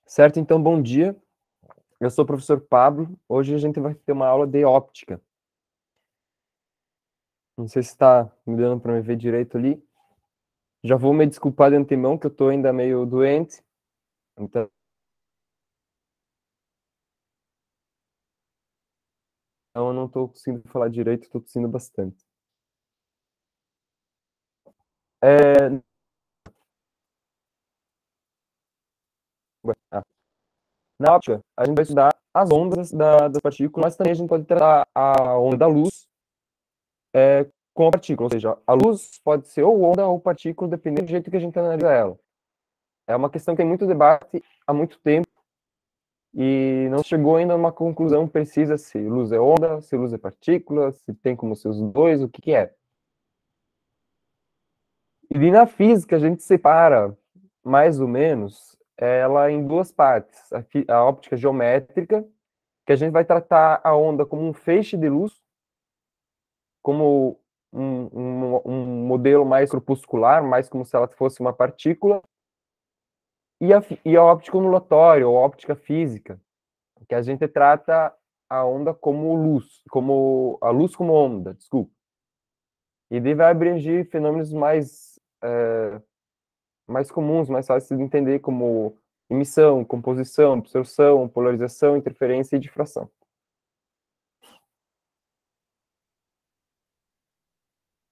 Certo, então bom dia. Eu sou o professor Pablo. Hoje a gente vai ter uma aula de óptica. Não sei se está me dando para me ver direito ali. Já vou me desculpar de antemão que eu estou ainda meio doente. Então eu não estou conseguindo falar direito, estou tossindo bastante. Ah, Na óptica, a gente vai estudar as ondas das partículas, mas também a gente pode tratar a onda da luz com a partícula. Ou seja, a luz pode ser ou onda ou partícula, dependendo do jeito que a gente analisa ela. É uma questão que tem muito debate há muito tempo e não chegou ainda a uma conclusão precisa se luz é onda, se luz é partícula, se tem como ser os dois, o que que é. E na física a gente separa, mais ou menos, ela em duas partes. A óptica geométrica, que a gente vai tratar a onda como um feixe de luz, como um modelo mais corpuscular, mais como se ela fosse uma partícula, e a óptica ondulatória, ou óptica física, que a gente trata a onda como luz, como a luz como onda, desculpa. E daí vai abranger fenômenos mais comuns, mais fáceis de entender, como emissão, composição, absorção, polarização, interferência e difração.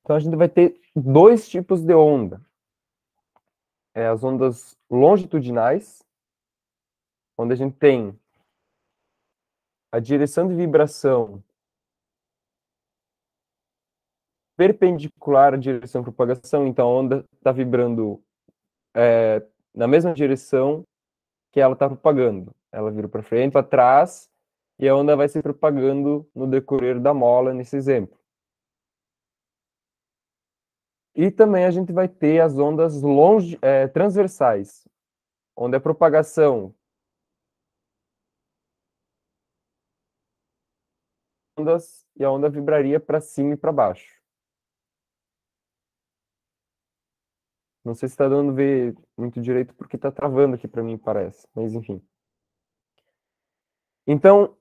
Então a gente vai ter dois tipos de onda. As ondas longitudinais, onde a gente tem a direção de vibração perpendicular à direção de propagação, então a onda está vibrando na mesma direção que ela está propagando. Ela vira para frente, para trás, e a onda vai se propagando no decorrer da mola, nesse exemplo. E também a gente vai ter as ondas transversais, onde a propagação ondas e a onda vibraria para cima e para baixo. Não sei se está dando ver muito direito porque está travando aqui para mim, parece, mas enfim. Então,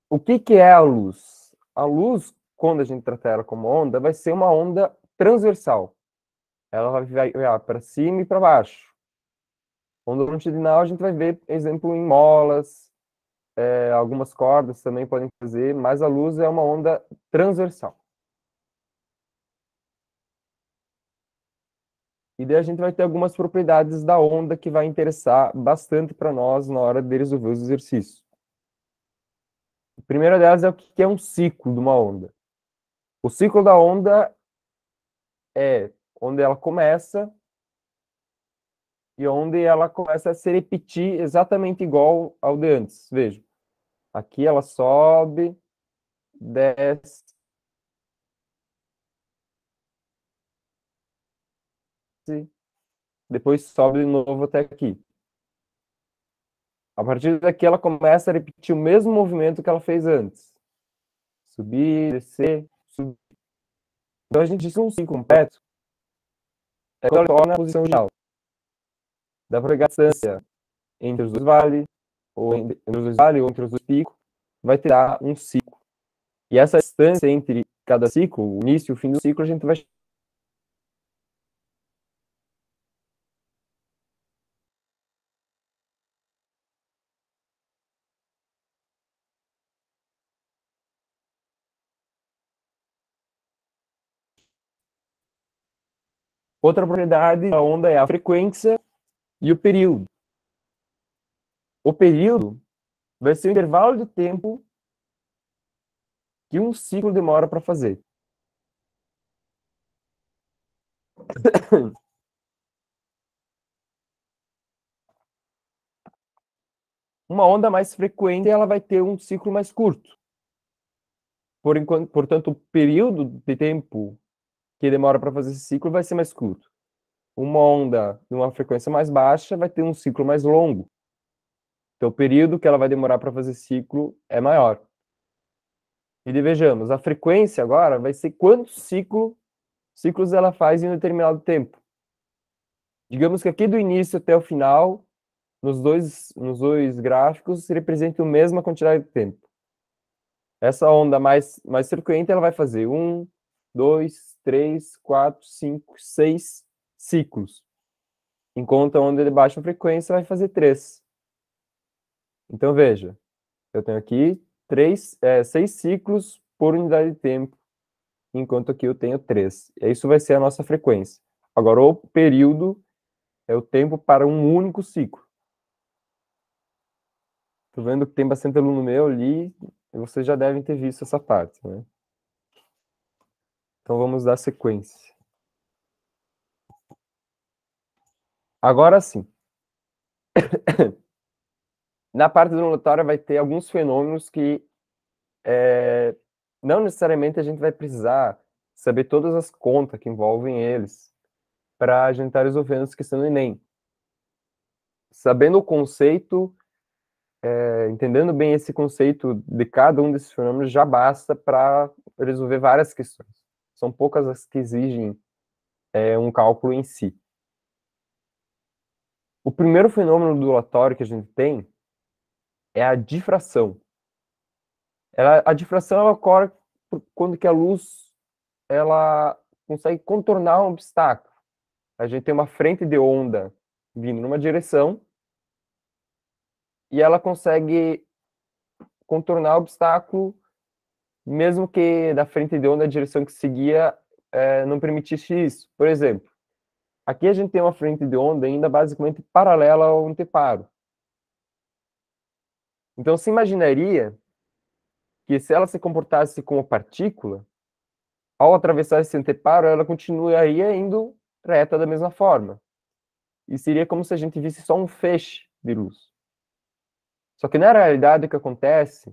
o que que é a luz? A luz, quando a gente tratar ela como onda, vai ser uma onda transversal. Ela vai virar para cima e para baixo. Onda longitudinal a gente vai ver, exemplo, em molas, algumas cordas também podem fazer, mas a luz é uma onda transversal. E daí a gente vai ter algumas propriedades da onda que vai interessar bastante para nós na hora de resolver os exercícios. A primeira delas é o que é um ciclo de uma onda. O ciclo da onda é onde ela começa e onde ela começa a se repetir exatamente igual ao de antes. Veja, aqui ela sobe, desce, depois sobe de novo até aqui. A partir daqui ela começa a repetir o mesmo movimento que ela fez antes. Subir, descer, subir. Então a gente diz um ciclo completo quando ela torna a posição original. Dá para pegar a distância entre os dois vales, ou entre os dois vales, ou entre os dois picos, vai ter um ciclo. E essa distância entre cada ciclo, o início e o fim do ciclo, a gente vai. Outra propriedade da onda é a frequência e o período. O período vai ser o intervalo de tempo que um ciclo demora para fazer. Uma onda mais frequente, ela vai ter um ciclo mais curto. Portanto, o período de tempo que demora para fazer esse ciclo vai ser mais curto. Uma onda de uma frequência mais baixa vai ter um ciclo mais longo. Então, o período que ela vai demorar para fazer ciclo é maior. E vejamos, a frequência agora vai ser quantos ciclos ela faz em um determinado tempo. Digamos que aqui do início até o final, nos dois gráficos, representa a mesma quantidade de tempo. Essa onda mais frequente, ela vai fazer 1, 2, 3, 4, 5, 6 ciclos. Enquanto a onda de baixa frequência vai fazer 3. Então, veja, eu tenho aqui 6 ciclos por unidade de tempo, enquanto aqui eu tenho 3. Isso vai ser a nossa frequência. Agora, o período é o tempo para um único ciclo. Tô vendo que tem bastante aluno meu ali, e vocês já devem ter visto essa parte, né? Então, vamos dar sequência. Agora sim. Na parte do ondulatória vai ter alguns fenômenos que não necessariamente a gente vai precisar saber todas as contas que envolvem eles para a gente estar resolvendo essa questão do Enem. Sabendo o conceito, entendendo bem esse conceito de cada um desses fenômenos já basta para resolver várias questões. São poucas as que exigem um cálculo em si. O primeiro fenômeno ondulatório que a gente tem é a difração. A difração ela ocorre quando que a luz ela consegue contornar um obstáculo. A gente tem uma frente de onda vindo numa direção e ela consegue contornar o obstáculo, mesmo que da frente de onda a direção que seguia não permitisse isso. Por exemplo, aqui a gente tem uma frente de onda ainda basicamente paralela ao anteparo. Então, se imaginaria que se ela se comportasse como partícula, ao atravessar esse anteparo, ela continuaria indo reta da mesma forma. E seria como se a gente visse só um feixe de luz. Só que na realidade o que acontece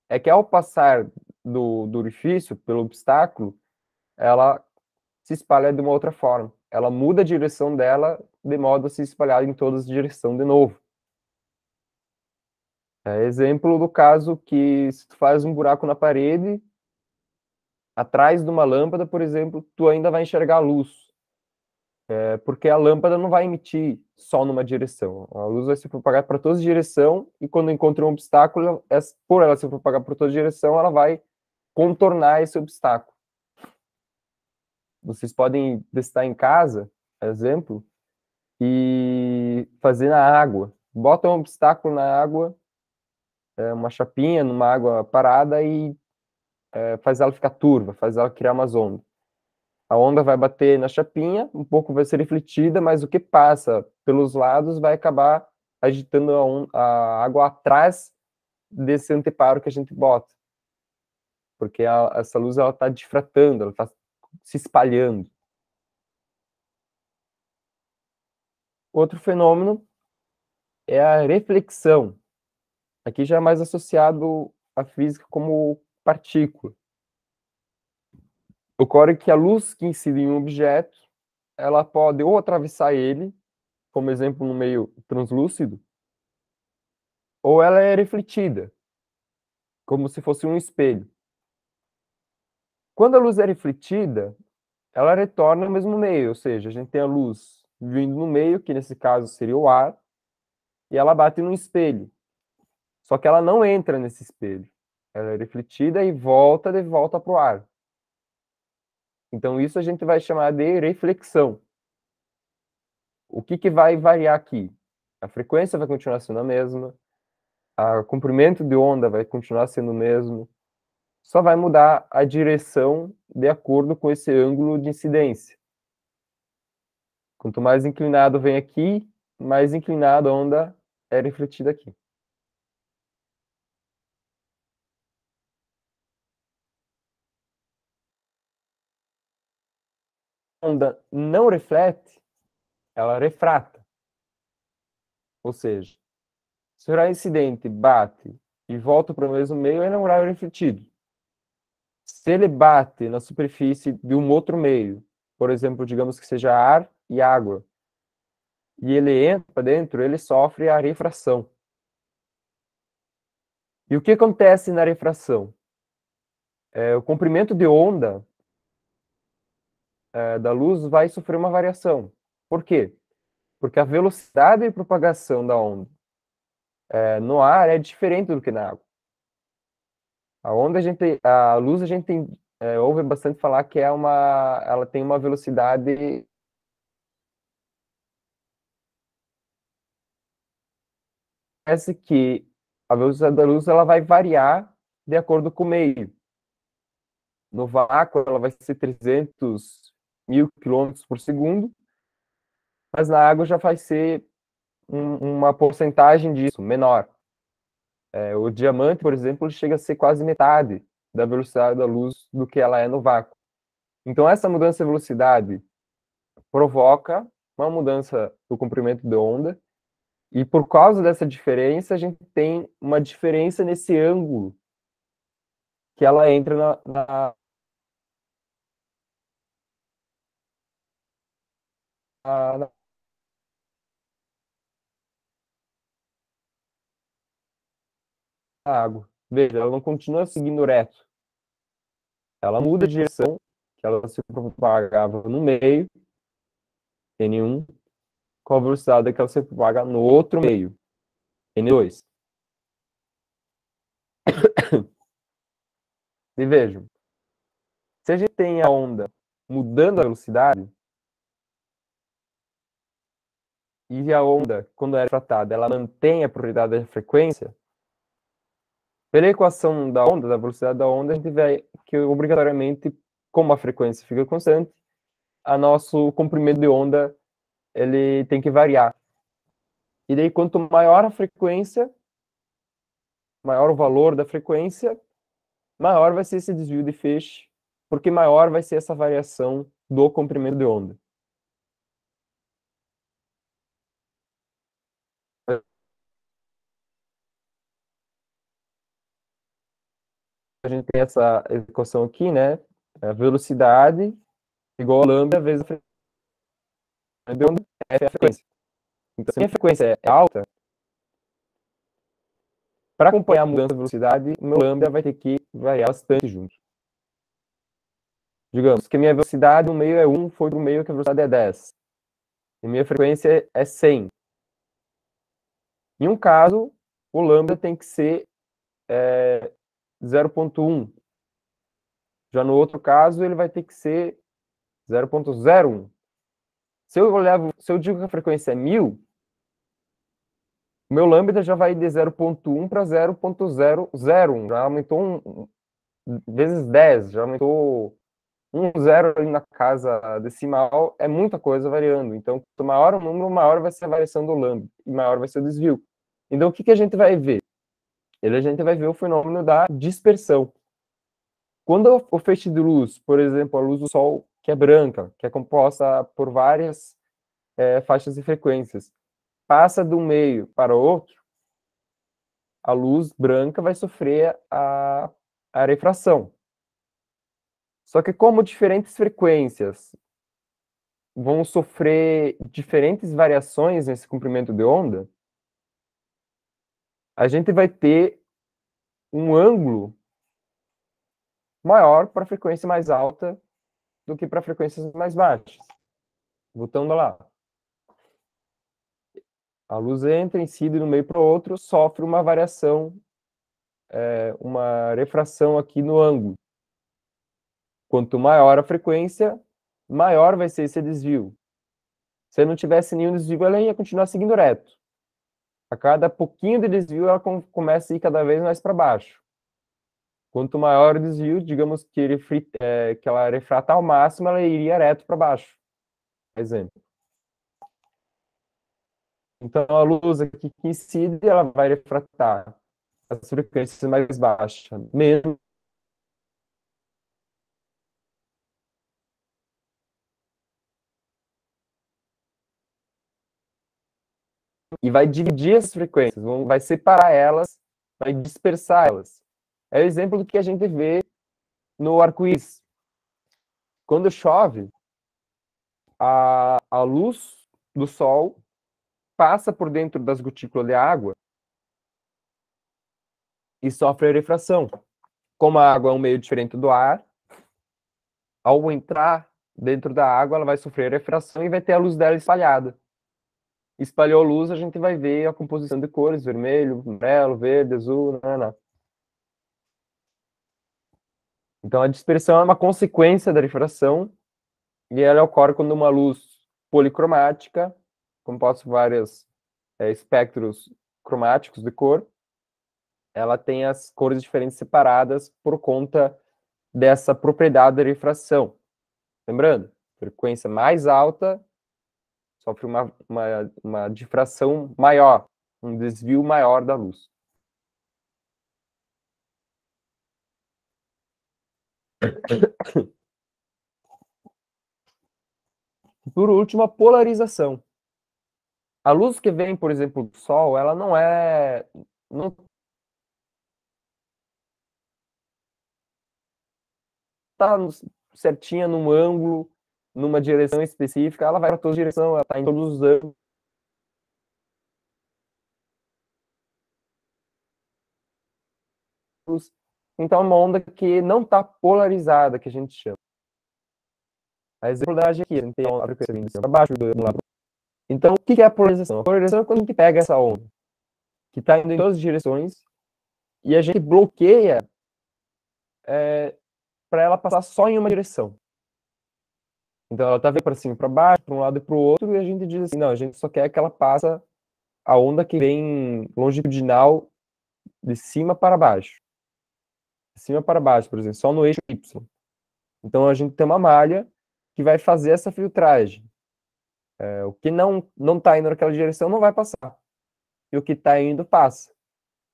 é que ao passar do orifício, pelo obstáculo, ela se espalha de uma outra forma. Ela muda a direção dela de modo a se espalhar em todas as direções de novo. É exemplo do caso que se tu faz um buraco na parede, atrás de uma lâmpada, por exemplo, tu ainda vai enxergar a luz. Porque a lâmpada não vai emitir só numa direção. A luz vai se propagar para toda direção e quando encontra um obstáculo, por ela se propagar por toda direção, ela vai contornar esse obstáculo. Vocês podem testar em casa, exemplo, e fazer na água. Bota um obstáculo na água, uma chapinha numa água parada e faz ela ficar turva, faz ela criar umas ondas. A onda vai bater na chapinha, um pouco vai ser refletida, mas o que passa pelos lados vai acabar agitando a água atrás desse anteparo que a gente bota. Porque essa luz está difratando, ela está se espalhando. Outro fenômeno é a reflexão. Aqui já é mais associado à física como partícula. Ocorre que a luz que incide em um objeto, ela pode ou atravessar ele, como exemplo no meio translúcido, ou ela é refletida, como se fosse um espelho. Quando a luz é refletida, ela retorna ao mesmo meio, ou seja, a gente tem a luz vindo no meio, que nesse caso seria o ar, e ela bate no espelho. Só que ela não entra nesse espelho. Ela é refletida e volta de volta para o ar. Então isso a gente vai chamar de reflexão. O que vai variar aqui? A frequência vai continuar sendo a mesma, o comprimento de onda vai continuar sendo o mesmo, só vai mudar a direção de acordo com esse ângulo de incidência. Quanto mais inclinado vem aqui, mais inclinada a onda é refletida aqui. A onda não reflete, ela refrata. Ou seja, se o raio incidente bate e volta para o mesmo meio, ele é um raio refletido. Se ele bate na superfície de um outro meio, por exemplo, digamos que seja ar e água, e ele entra para dentro, ele sofre a refração. E o que acontece na refração? O comprimento de onda da luz vai sofrer uma variação. Por quê? Porque a velocidade de propagação da onda no ar é diferente do que na água. A luz a gente ouve bastante falar que ela tem uma velocidade. Parece que a velocidade da luz ela vai variar de acordo com o meio. No vácuo ela vai ser 300 mil quilômetros por segundo, mas na água já vai ser uma porcentagem disso, menor. O diamante, por exemplo, ele chega a ser quase metade da velocidade da luz do que ela é no vácuo. Então, essa mudança de velocidade provoca uma mudança do comprimento de onda, e por causa dessa diferença, a gente tem uma diferença nesse ângulo que ela entra na água. Veja, ela não continua seguindo reto. Ela muda de direção, que ela se propagava no meio, N1, com a velocidade que ela se propaga no outro meio, N2. E vejam, se a gente tem a onda mudando a velocidade, e a onda, quando é tratada, ela mantém a propriedade da frequência, pela equação da onda, da velocidade da onda, a gente vê que obrigatoriamente, como a frequência fica constante, a nosso comprimento de onda ele tem que variar. E daí, quanto maior a frequência, maior o valor da frequência, maior vai ser esse desvio de feixe, porque maior vai ser essa variação do comprimento de onda. A gente tem essa equação aqui, né? A velocidade igual a lambda vezes a frequência de onda, F é a frequência. Então, se a minha frequência é alta, para acompanhar a mudança de velocidade, o meu lambda vai ter que variar bastante junto. Digamos que a minha velocidade no meio é 1, foi para o meio que a velocidade é 10. E minha frequência é 100. Em um caso, o lambda tem que ser 0,1. Já no outro caso, ele vai ter que ser 0,01. Se eu digo que a frequência é 1000, o meu lambda já vai de 0,1 para 0,001. Já aumentou vezes 10, já aumentou um zero ali na casa decimal, é muita coisa variando. Então, quanto maior o número, maior vai ser a variação do lambda e maior vai ser o desvio. Então, o que a gente vai ver? A gente vai ver o fenômeno da dispersão. Quando o feixe de luz, por exemplo, a luz do Sol, que é branca, que é composta por várias faixas de frequências, passa de um meio para o outro, a luz branca vai sofrer a refração. Só que como diferentes frequências vão sofrer diferentes variações nesse comprimento de onda, a gente vai ter um ângulo maior para a frequência mais alta do que para frequências mais baixas. Voltando lá. A luz entra, incide de um meio para o outro, sofre uma variação, uma refração aqui no ângulo. Quanto maior a frequência, maior vai ser esse desvio. Se não tivesse nenhum desvio, ela ia continuar seguindo reto. A cada pouquinho de desvio, ela começa a ir cada vez mais para baixo. Quanto maior o desvio, digamos que que ela refrata ao máximo, ela iria reto para baixo. Exemplo. Então, a luz aqui que incide, ela vai refratar as frequências mais baixas, mesmo. E vai dividir essas frequências, vai separar elas, vai dispersar elas. É o exemplo do que a gente vê no arco-íris. Quando chove, a luz do sol passa por dentro das gotículas de água e sofre a refração. Como a água é um meio diferente do ar, ao entrar dentro da água, ela vai sofrer refração e vai ter a luz dela espalhada. Espalhou a luz, a gente vai ver a composição de cores, vermelho, amarelo, verde, azul, não. Então, a dispersão é uma consequência da refração e ela ocorre quando uma luz policromática, composta por vários espectros cromáticos de cor, ela tem as cores diferentes separadas por conta dessa propriedade da refração. Lembrando, frequência mais alta sofre uma difração maior, um desvio maior da luz. Por último, a polarização. A luz que vem, por exemplo, do Sol, ela não está certinha num ângulo, numa direção específica, ela vai para toda direção, ela está em todos os ângulos. Então, é uma onda que não está polarizada, que a gente chama. A exemplo da aqui, a gente tem a frequência vindo de cima para baixo, do lado. Então, o que é a polarização? A polarização é quando a gente pega essa onda, que está indo em todas as direções, e a gente bloqueia para ela passar só em uma direção. Então, ela está vindo para cima e para baixo, para um lado e para o outro, e a gente diz assim, não, a gente só quer que ela passe a onda que vem longitudinal de cima para baixo. De cima para baixo, por exemplo, só no eixo Y. Então, a gente tem uma malha que vai fazer essa filtragem. O que não está indo naquela direção não vai passar. E o que está indo, passa.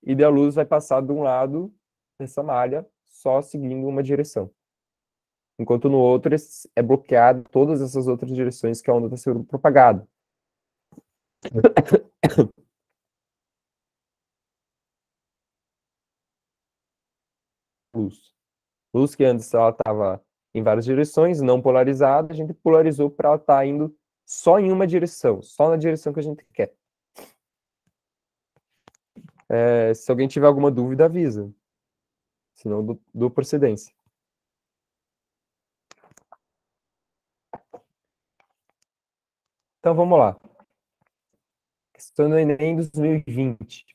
E daí a luz vai passar de um lado dessa malha, só seguindo uma direção. Enquanto no outro é bloqueado todas essas outras direções que a onda está sendo propagada. Luz que antes ela estava em várias direções, não polarizada, a gente polarizou para ela estar indo só em uma direção, só na direção que a gente quer. Se alguém tiver alguma dúvida, avisa. Senão, dou procedência. Então, vamos lá. Questão do Enem 2020.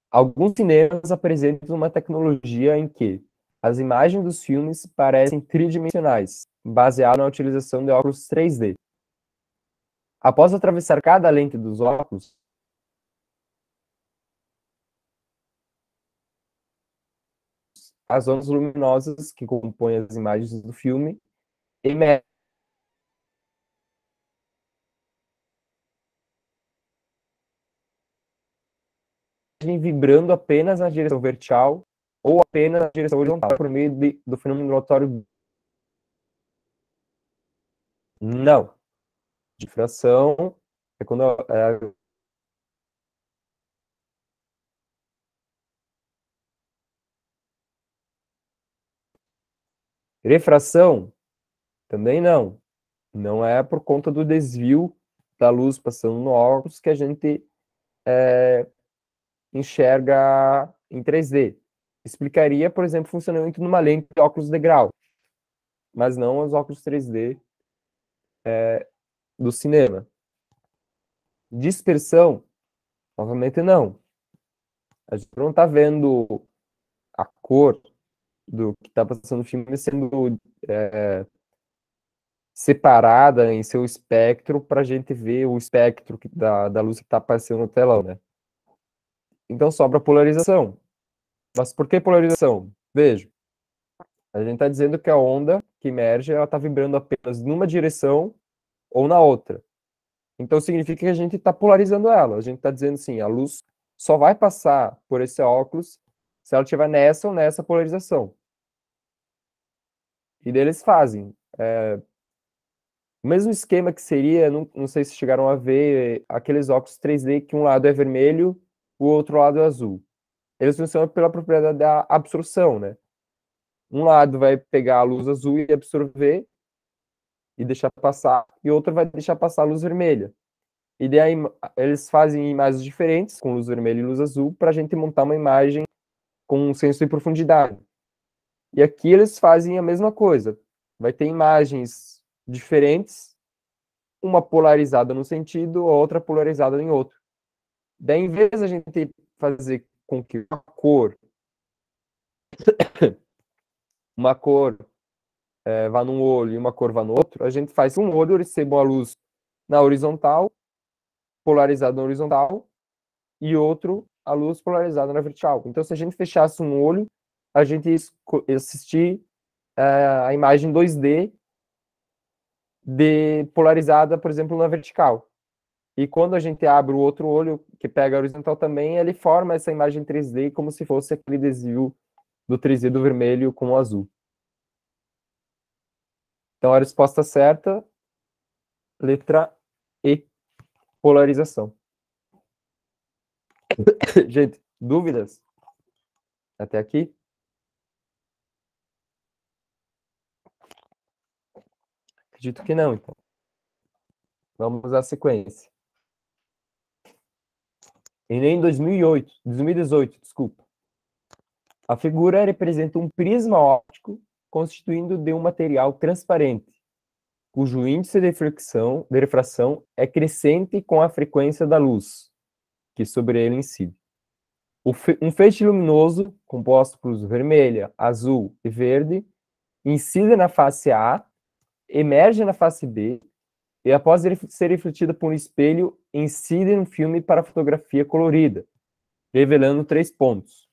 Alguns cinemas apresentam uma tecnologia em que as imagens dos filmes parecem tridimensionais, baseado na utilização de óculos 3D. Após atravessar cada lente dos óculos, as ondas luminosas que compõem as imagens do filme emergem vibrando apenas na direção vertical ou apenas na direção horizontal, por meio do fenômeno rotatório. Não. Difração é quando refração também não. Não é por conta do desvio da luz passando no óculos que a gente enxerga em 3D. Explicaria, por exemplo, o funcionamento numa lente de óculos de grau, mas não os óculos 3D do cinema. Dispersão, novamente não. A gente não está vendo a cor do que está passando no filme sendo separada em seu espectro para a gente ver o espectro da luz que está aparecendo no telão, né? Então sobra polarização. Mas por que polarização? Veja, a gente está dizendo que a onda que emerge ela está vibrando apenas numa direção ou na outra. Então significa que a gente está polarizando ela. A gente está dizendo assim, a luz só vai passar por esse óculos se ela estiver nessa ou nessa polarização. E daí eles fazem o mesmo esquema que seria, não sei se chegaram a ver, aqueles óculos 3D que um lado é vermelho, o outro lado é azul. Eles funcionam pela propriedade da absorção, né? Um lado vai pegar a luz azul e absorver e deixar passar, e o outro vai deixar passar a luz vermelha. E daí eles fazem imagens diferentes, com luz vermelha e luz azul, para a gente montar uma imagem com um senso de profundidade. E aqui eles fazem a mesma coisa. vai ter imagens diferentes, uma polarizada num sentido, a outra polarizada em outro. Daí, em vez de a gente fazer com que uma cor vá num olho e uma cor vá no outro, a gente faz um olho receba a luz na horizontal, polarizada na horizontal, e outro a luz polarizada na vertical. Então, se a gente fechasse um olho, a gente ia assistir a imagem 2D polarizada, por exemplo, na vertical. E quando a gente abre o outro olho, que pega a horizontal também, ele forma essa imagem 3D como se fosse aquele desvio do 3D do vermelho com o azul. Então, a resposta certa, letra E, polarização. Gente, dúvidas? Até aqui? Acredito que não, então. Vamos à sequência. Em 2018, desculpa. A figura representa um prisma óptico constituindo de um material transparente, cujo índice de refração é crescente com a frequência da luz que sobre ele incide. Um feixe luminoso, composto por luz vermelha, azul e verde, incide na face A, emerge na face B e, após ser refletida por um espelho, incide no filme para fotografia colorida, revelando 3 pontos.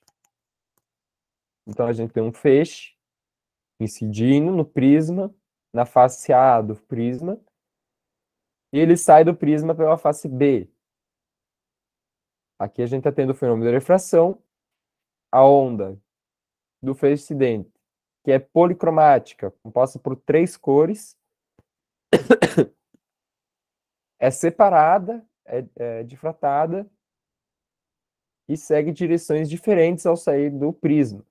Então, a gente tem um feixe incidindo no prisma, na face A do prisma, e ele sai do prisma pela face B. Aqui a gente está tendo o fenômeno de refração, a onda do feixe incidente, que é policromática, composta por 3 cores, é separada, é difratada, e segue direções diferentes ao sair do prisma.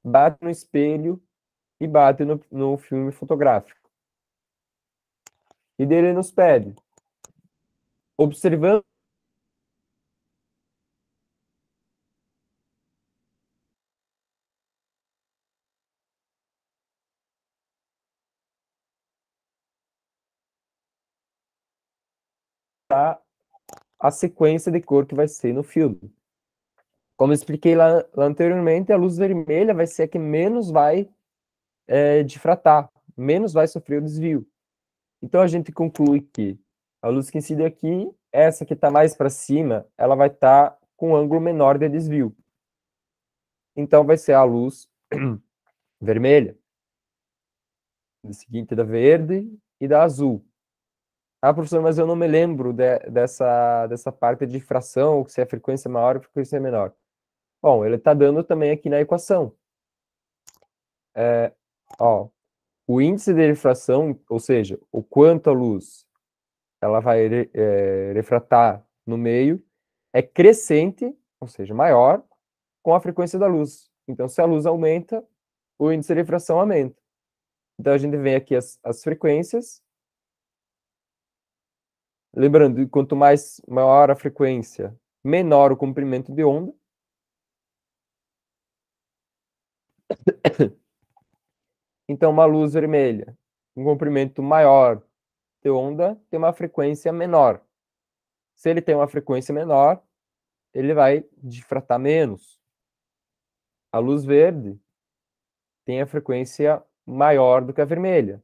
Bate no espelho e bate no filme fotográfico. E dele nos pede, observando a sequência de cor que vai ser no filme. Como eu expliquei lá anteriormente, a luz vermelha vai ser a que menos vai difratar, menos vai sofrer o desvio. Então a gente conclui que a luz que incide aqui, essa que está mais para cima, ela vai estar com um ângulo menor de desvio. Então vai ser a luz vermelha, a seguinte da verde e da azul. Ah, professor, mas eu não me lembro dessa parte de difração, se a frequência é maior ou a frequência é menor. Bom, ele está dando também aqui na equação. Ó, o índice de refração, ou seja, o quanto a luz ela vai refratar no meio, é crescente, ou seja, maior, com a frequência da luz. Então, se a luz aumenta, o índice de refração aumenta. Então, a gente vê aqui as frequências. Lembrando, quanto maior a frequência, menor o comprimento de onda. Então, uma luz vermelha, um comprimento maior de onda, tem uma frequência menor. Se ele tem uma frequência menor, ele vai difratar menos. A luz verde tem a frequência maior do que a vermelha.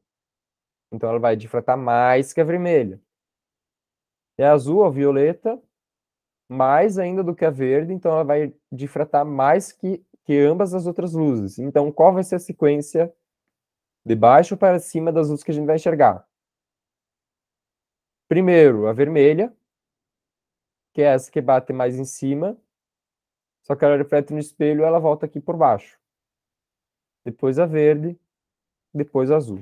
Então, ela vai difratar mais que a vermelha. E a azul, a violeta, mais ainda do que a verde, então ela vai difratar mais que ambas as outras luzes. Então, qual vai ser a sequência de baixo para cima das luzes que a gente vai enxergar? Primeiro, a vermelha, que é essa que bate mais em cima, só que ela reflete no espelho e ela volta aqui por baixo. Depois a verde, depois a azul.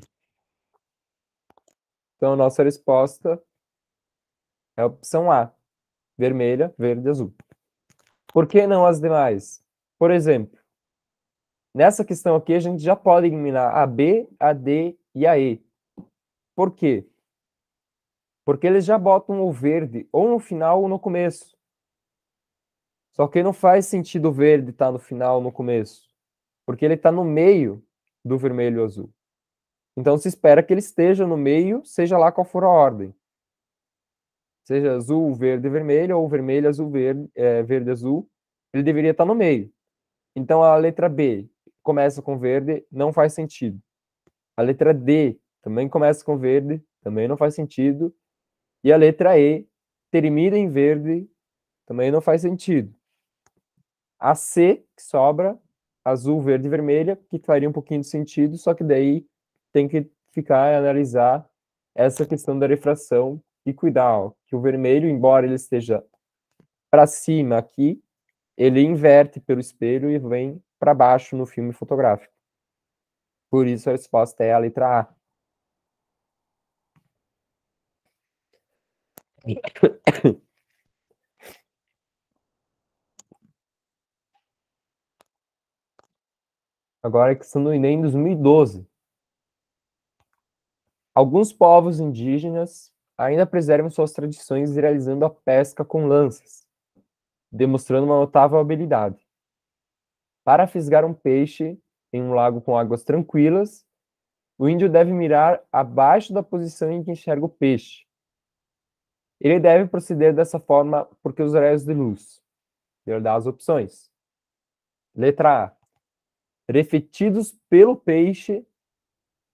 Então, a nossa resposta é a opção A, vermelha, verde, azul. Por que não as demais? Por exemplo, nessa questão aqui, a gente já pode eliminar a B, a D e a E. Por quê? Porque eles já botam o verde ou no final ou no começo. Só que não faz sentido o verde estar no final ou no começo, porque ele está no meio do vermelho e azul. Então se espera que ele esteja no meio, seja lá qual for a ordem. Seja azul, verde, vermelho, ou vermelho, azul, verde, verde, azul, ele deveria estar no meio. Então a letra B começa com verde, não faz sentido. A letra D também começa com verde, também não faz sentido. E a letra E termina em verde, também não faz sentido. A C, que sobra, azul, verde e vermelha, que faria um pouquinho de sentido, só que daí tem que ficar e analisar essa questão da refração e cuidar, ó, que o vermelho, embora ele esteja para cima aqui, ele inverte pelo espelho e vem para baixo no filme fotográfico. Por isso a resposta é a letra A. Agora a questão do Enem 2012. Alguns povos indígenas ainda preservam suas tradições realizando a pesca com lanças, demonstrando uma notável habilidade. Para fisgar um peixe em um lago com águas tranquilas, o índio deve mirar abaixo da posição em que enxerga o peixe. Ele deve proceder dessa forma porque os raios de luz. Ele dá as opções. Letra A. Refletidos pelo peixe,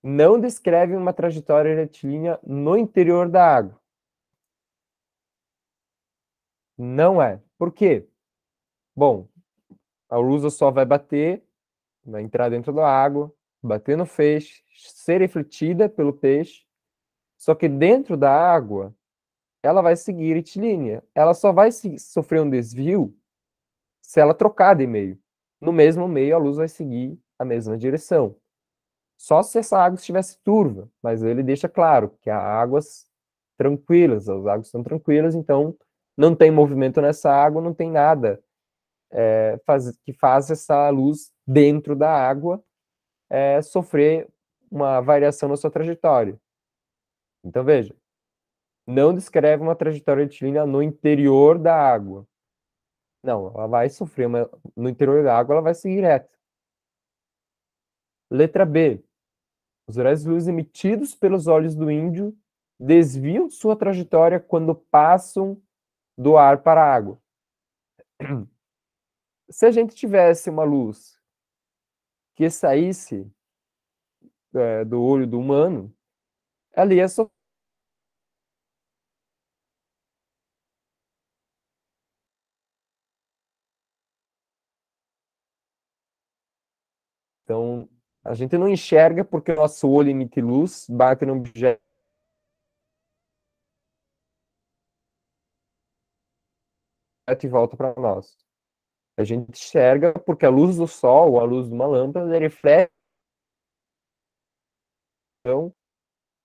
não descrevem uma trajetória retilínea no interior da água. Não é. Por quê? Bom, a luz do sol vai bater, vai entrar dentro da água, bater no peixe, ser refletida pelo peixe, só que dentro da água, ela vai seguir retilínea. Ela só vai sofrer um desvio se ela trocar de meio. No mesmo meio, a luz vai seguir a mesma direção. Só se essa água estivesse turva, mas ele deixa claro que há águas tranquilas, as águas estão tranquilas, então não tem movimento nessa água, não tem nada que faz essa luz dentro da água sofrer uma variação na sua trajetória. Então veja, não descreve uma trajetória retilínea no interior da água. Não, ela vai sofrer no interior da água, ela vai seguir reta. Letra B. Os raios de luz emitidos pelos olhos do índio desviam sua trajetória quando passam do ar para a água. Se a gente tivesse uma luz que saísse do olho do humano, ela ia sofrer. Então, a gente não enxerga porque o nosso olho emite luz, bate no objeto e volta para nós. A gente enxerga porque a luz do sol, ou a luz de uma lâmpada, reflete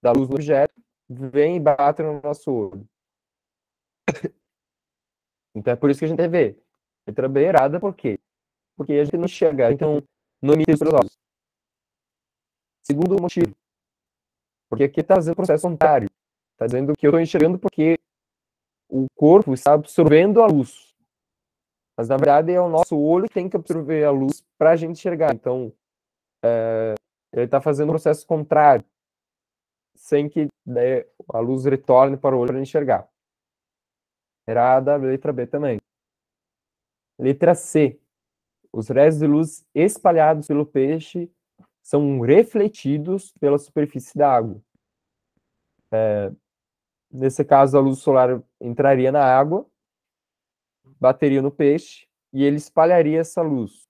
da luz do objeto, vem e bate no nosso olho. Então é por isso que a gente vê. Letra B errada, por quê? Porque a gente não enxerga, então não emite pelos olhos. Segundo motivo, porque aqui está fazendo processo contrário. Está dizendo que eu estou enxergando porque o corpo está absorvendo a luz. Mas na verdade é o nosso olho que tem que absorver a luz para a gente enxergar. Então ele está fazendo um processo contrário, sem que a luz retorne para o olho para enxergar. Errada, letra B também. Letra C. Os raios de luz espalhados pelo peixe são refletidos pela superfície da água. Nesse caso, a luz solar entraria na água, bateria no peixe e ele espalharia essa luz.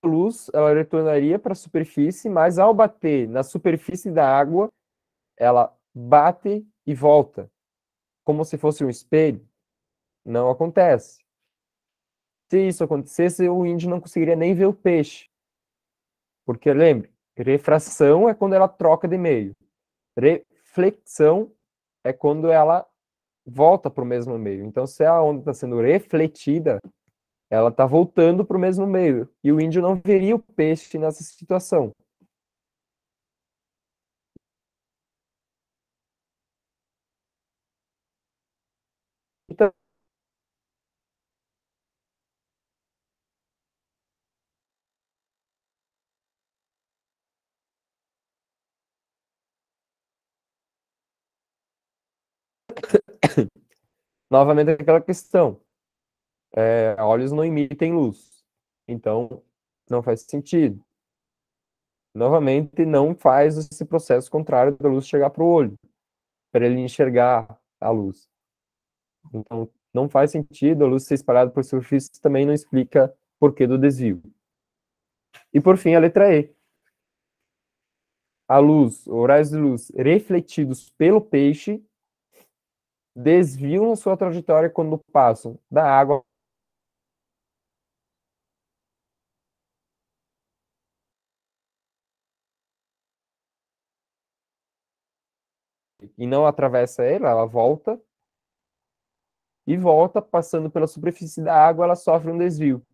A luz ela retornaria para a superfície, mas ao bater na superfície da água, ela bate e volta, como se fosse um espelho. Não acontece. Se isso acontecesse, o índio não conseguiria nem ver o peixe. Porque lembre, refração é quando ela troca de meio. Reflexão é quando ela volta para o mesmo meio. Então, se a onda está sendo refletida, ela está voltando para o mesmo meio. E o índio não veria o peixe nessa situação. Então, Novamente aquela questão, olhos não emitem luz, então não faz sentido. Novamente, não faz esse processo contrário da luz chegar para o olho, para ele enxergar a luz. Então, não faz sentido a luz ser espalhada por superfícies, também não explica porquê do desvio. E por fim, a letra E. A luz, raios de luz refletidos pelo peixe desviam sua trajetória quando passam da água e não atravessa ela volta e volta passando pela superfície da água, ela sofre um desvio.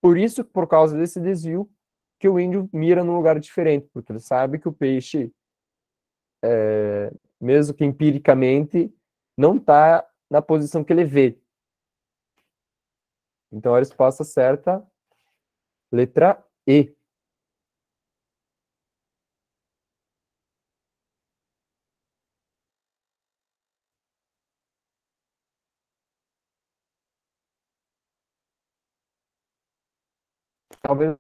Por isso, por causa desse desvio, que o índio mira num lugar diferente, porque ele sabe que o peixe, mesmo que empiricamente, não está na posição que ele vê. Então, a resposta certa, letra E. Talvez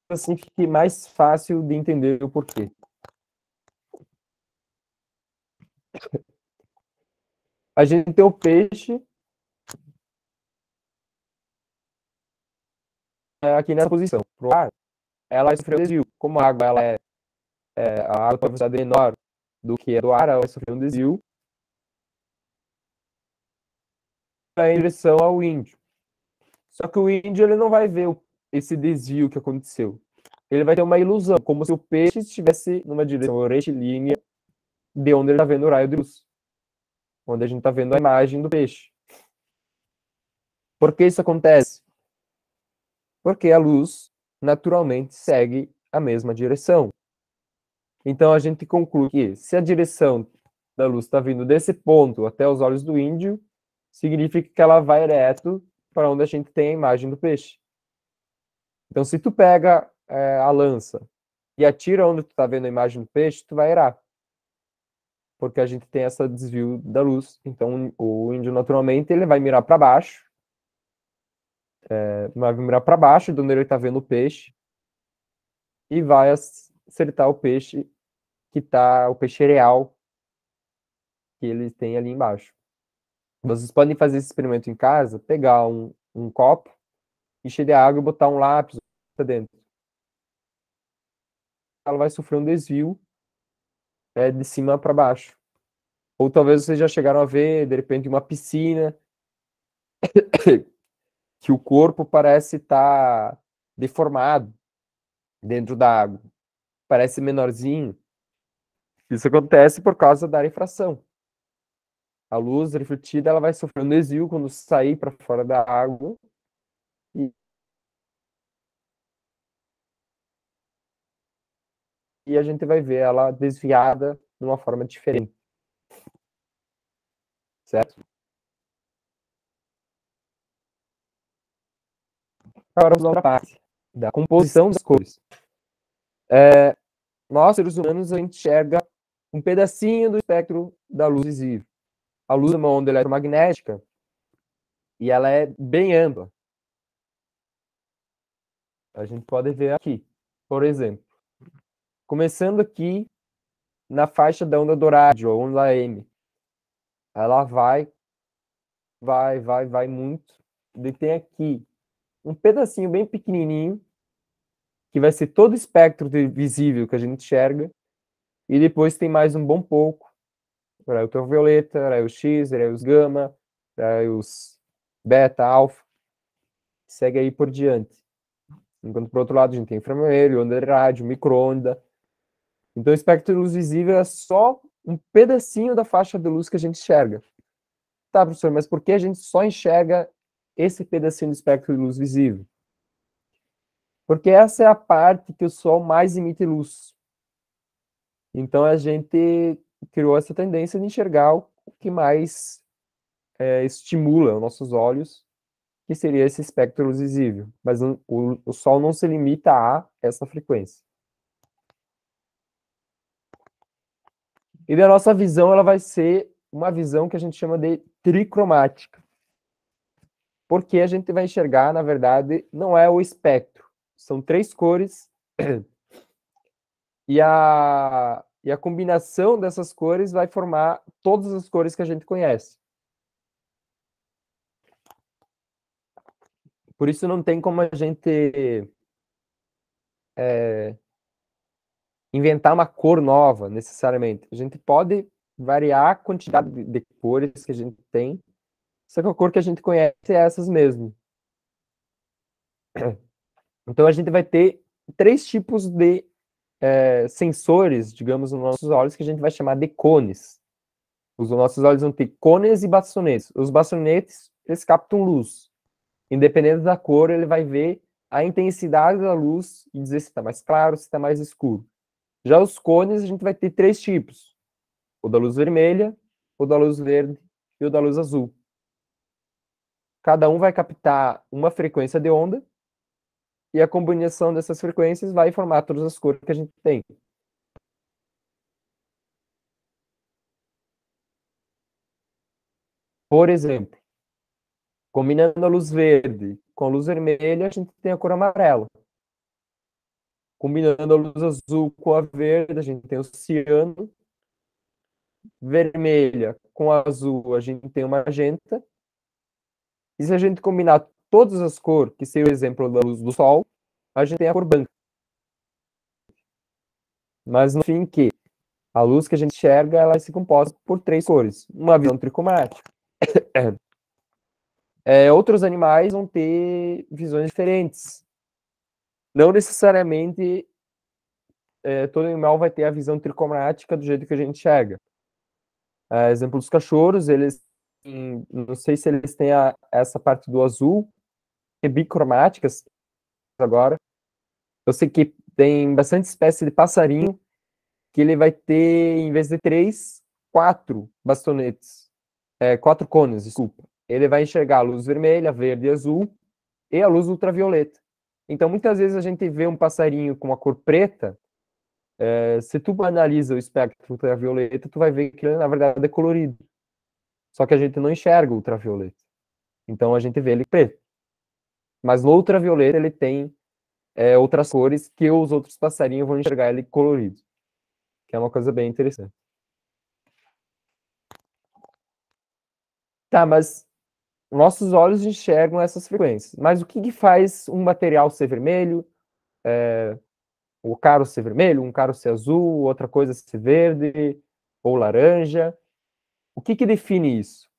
assim fique mais fácil de entender o porquê. A gente tem o peixe aqui nessa posição. Pro ar, ela sofreu desvio. Como a água a água tem uma velocidade menor do que a do ar, ela vai sofrer um desvio em direção ao índio. Só que o índio ele não vai ver esse desvio que aconteceu. Ele vai ter uma ilusão, como se o peixe estivesse numa direção retilínea de onde ele está vendo o raio de luz. Onde a gente está vendo a imagem do peixe. Por que isso acontece? Porque a luz naturalmente segue a mesma direção. Então a gente conclui que se a direção da luz está vindo desse ponto até os olhos do índio, significa que ela vai reto para onde a gente tem a imagem do peixe. Então, se tu pega a lança e atira onde tu está vendo a imagem do peixe, tu vai errar. Porque a gente tem esse desvio da luz. Então, o índio, naturalmente, ele vai mirar para baixo. Vai mirar para baixo, de onde ele está vendo o peixe. E vai acertar o peixe o peixe real que ele tem ali embaixo. Vocês podem fazer esse experimento em casa, pegar um copo, encher de água e botar um lápis dentro. Ela vai sofrer um desvio de cima para baixo. Ou talvez vocês já chegaram a ver, de repente, uma piscina que o corpo parece estar deformado dentro da água. Parece menorzinho. Isso acontece por causa da refração. A luz refletida ela vai sofrer um desvio quando sair para fora da água e, e a gente vai ver ela desviada de uma forma diferente. Certo? Agora vamos para a parte da composição das cores. Nós, seres humanos, a gente enxerga um pedacinho do espectro da luz visível. A luz é uma onda eletromagnética e ela é bem ampla. A gente pode ver aqui, por exemplo, começando aqui na faixa da onda do rádio, a onda M. Ela vai muito. E tem aqui um pedacinho bem pequenininho, que vai ser todo o espectro visível que a gente enxerga, e depois tem mais um bom pouco, raio ultravioleta, raio X, raios gama, raios beta, alfa, segue aí por diante. Enquanto, por outro lado, a gente tem infravermelho, onda de rádio, micro-onda. Então, o espectro de luz visível é só um pedacinho da faixa de luz que a gente enxerga. Tá, professor, mas por que a gente só enxerga esse pedacinho do espectro de luz visível? Porque essa é a parte que o Sol mais emite luz. Então, a gente criou essa tendência de enxergar o que mais estimula os nossos olhos, que seria esse espectro de luz visível. Mas o Sol não se limita a essa frequência. E da nossa visão, ela vai ser uma visão que a gente chama de tricromática. Porque a gente vai enxergar, na verdade, não é o espectro. São 3 cores e a combinação dessas cores vai formar todas as cores que a gente conhece. Por isso não tem como a gente inventar uma cor nova, necessariamente. A gente pode variar a quantidade de cores que a gente tem, só que a cor que a gente conhece é essas mesmo. Então a gente vai ter 3 tipos de sensores, digamos, nos nossos olhos, que a gente vai chamar de cones. Os nossos olhos vão ter cones e bastonetes. Os bastonetes, eles captam luz. Independente da cor, ele vai ver a intensidade da luz e dizer se está mais claro, se está mais escuro. Já os cones, a gente vai ter 3 tipos. O da luz vermelha, o da luz verde e o da luz azul. Cada um vai captar uma frequência de onda e a combinação dessas frequências vai formar todas as cores que a gente tem. Por exemplo, combinando a luz verde com a luz vermelha, a gente tem a cor amarela. Combinando a luz azul com a verde, a gente tem o ciano. Vermelha com a azul, a gente tem o magenta. E se a gente combinar todas as cores, que seria o exemplo da luz do sol, a gente tem a cor branca. Mas no fim que a luz que a gente enxerga, ela se composta por 3 cores. Uma visão tricromática. Outros animais vão ter visões diferentes. Não necessariamente todo animal vai ter a visão tricromática do jeito que a gente enxerga. Exemplo dos cachorros, eles não sei se eles têm essa parte do azul, é bicromáticas agora. Eu sei que tem bastante espécie de passarinho que ele vai ter, em vez de 3, 4 bastonetes. 4 cones, desculpa. Ele vai enxergar a luz vermelha, verde e azul e a luz ultravioleta. Então, muitas vezes a gente vê um passarinho com uma cor preta, se tu analisa o espectro ultravioleta, tu vai ver que ele, na verdade, é colorido. Só que a gente não enxerga o ultravioleta. Então, a gente vê ele preto. Mas no ultravioleta, ele tem outras cores que os outros passarinhos vão enxergar ele colorido. Que é uma coisa bem interessante. Tá, mas nossos olhos enxergam essas frequências. Mas o que, que faz um material ser vermelho, o caro ser vermelho, um caro ser azul, outra coisa ser verde ou laranja? O que, que define isso?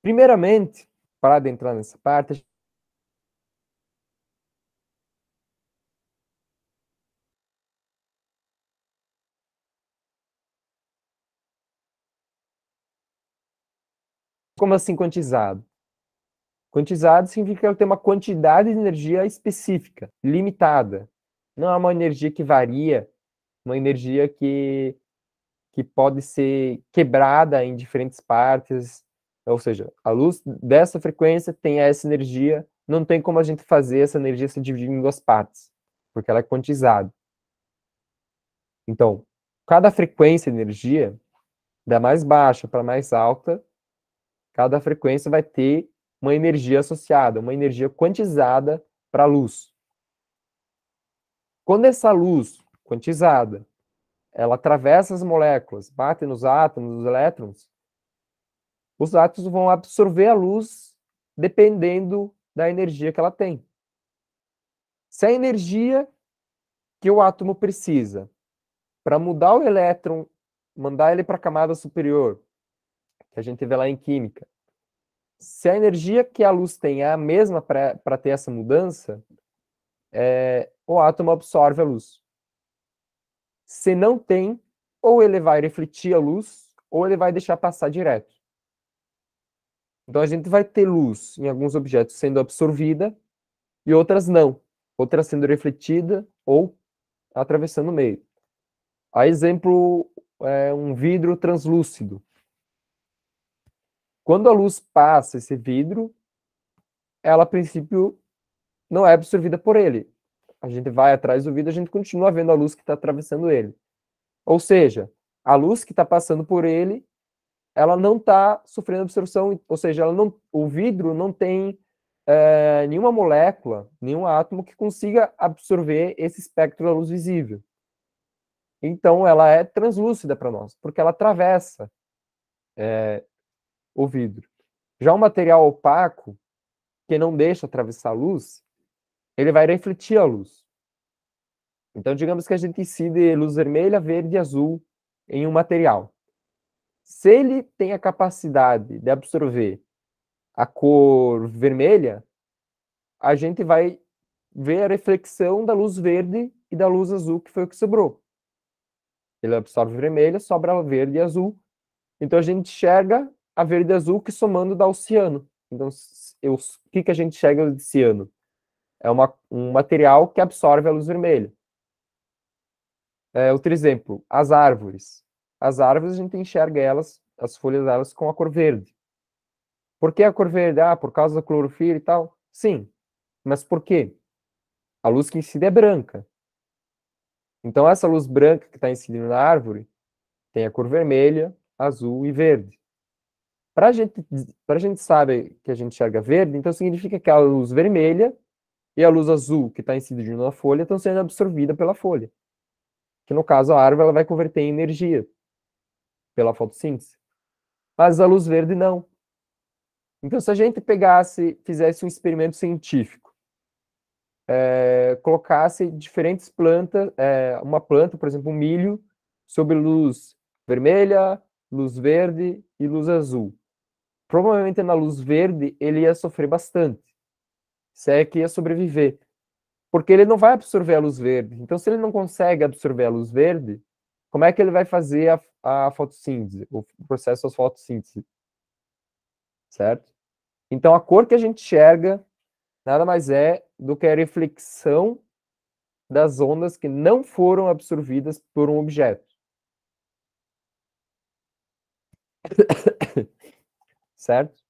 Primeiramente, para adentrar nessa parte, como assim quantizado? Quantizado significa que ela tem uma quantidade de energia específica, limitada. Não é uma energia que varia, uma energia que pode ser quebrada em diferentes partes. Ou seja, a luz dessa frequência tem essa energia, não tem como a gente fazer essa energia se dividir em 2 partes, porque ela é quantizada. Então, cada frequência de energia, da mais baixa para a mais alta, cada frequência vai ter uma energia associada, uma energia quantizada para a luz. Quando essa luz quantizada, ela atravessa as moléculas, bate nos átomos, nos elétrons, os átomos vão absorver a luz dependendo da energia que ela tem. Se a energia que o átomo precisa para mudar o elétron, mandar ele para a camada superior, que a gente vê lá em química, se a energia que a luz tem é a mesma para ter essa mudança, o átomo absorve a luz. Se não tem, ou ele vai refletir a luz, ou ele vai deixar passar direto. Então a gente vai ter luz em alguns objetos sendo absorvida e outras não. Outras sendo refletida ou atravessando o meio. A exemplo, um vidro translúcido. Quando a luz passa esse vidro, ela a princípio não é absorvida por ele. A gente vai atrás do vidro, a gente continua vendo a luz que está atravessando ele. Ou seja, a luz que está passando por ele, ela não está sofrendo absorção, ou seja, o vidro não tem nenhuma molécula, nenhum átomo que consiga absorver esse espectro da luz visível. Então, ela é translúcida para nós, porque ela atravessa o vidro. Já um material opaco, que não deixa atravessar a luz, ele vai refletir a luz. Então, digamos que a gente incide luz vermelha, verde e azul em um material. Se ele tem a capacidade de absorver a cor vermelha, a gente vai ver a reflexão da luz verde e da luz azul, que foi o que sobrou. Ele absorve vermelha, sobra verde e azul. Então, a gente enxerga a verde e azul que somando dá o ciano. Então, o que a gente enxerga de ciano? É um material que absorve a luz vermelha. Outro exemplo, as árvores. As árvores, a gente enxerga elas, as folhas delas, com a cor verde. Por que a cor verde? Ah, por causa da clorofila e tal? Sim. Mas por quê? A luz que incide é branca. Então, essa luz branca que está incidindo na árvore tem a cor vermelha, azul e verde. Para a gente saber que a gente enxerga verde, então significa que a luz vermelha e a luz azul que está incidindo na folha estão sendo absorvidas pela folha. Que no caso a árvore ela vai converter em energia pela fotossíntese. Mas a luz verde não. Então, se a gente fizesse um experimento científico, colocasse diferentes plantas, uma planta, por exemplo, um milho, sob luz vermelha, luz verde e luz azul. Provavelmente na luz verde ele ia sofrer bastante, se é que ia sobreviver, porque ele não vai absorver a luz verde. Então, se ele não consegue absorver a luz verde, como é que ele vai fazer a fotossíntese, o processo de fotossíntese? Certo? Então, a cor que a gente enxerga nada mais é do que a reflexão das ondas que não foram absorvidas por um objeto. Certo?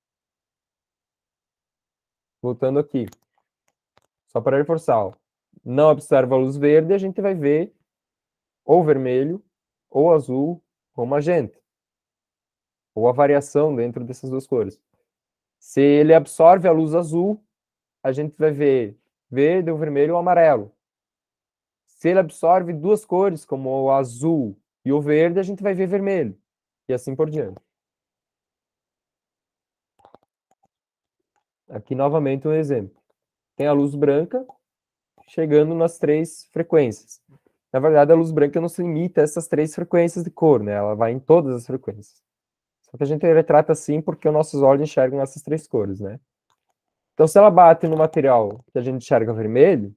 Voltando aqui. Só para reforçar, ó. Não observa a luz verde, a gente vai ver ou vermelho, ou azul, ou magenta. Ou a variação dentro dessas duas cores. Se ele absorve a luz azul, a gente vai ver verde, o vermelho ou amarelo. Se ele absorve duas cores, como o azul e o verde, a gente vai ver vermelho. E assim por diante. Aqui, novamente, um exemplo. Tem a luz branca chegando nas 3 frequências. Na verdade, a luz branca não se limita a essas 3 frequências de cor, né? Ela vai em todas as frequências. Só que a gente retrata assim porque os nossos olhos enxergam essas 3 cores, né? Então, se ela bate no material que a gente enxerga vermelho,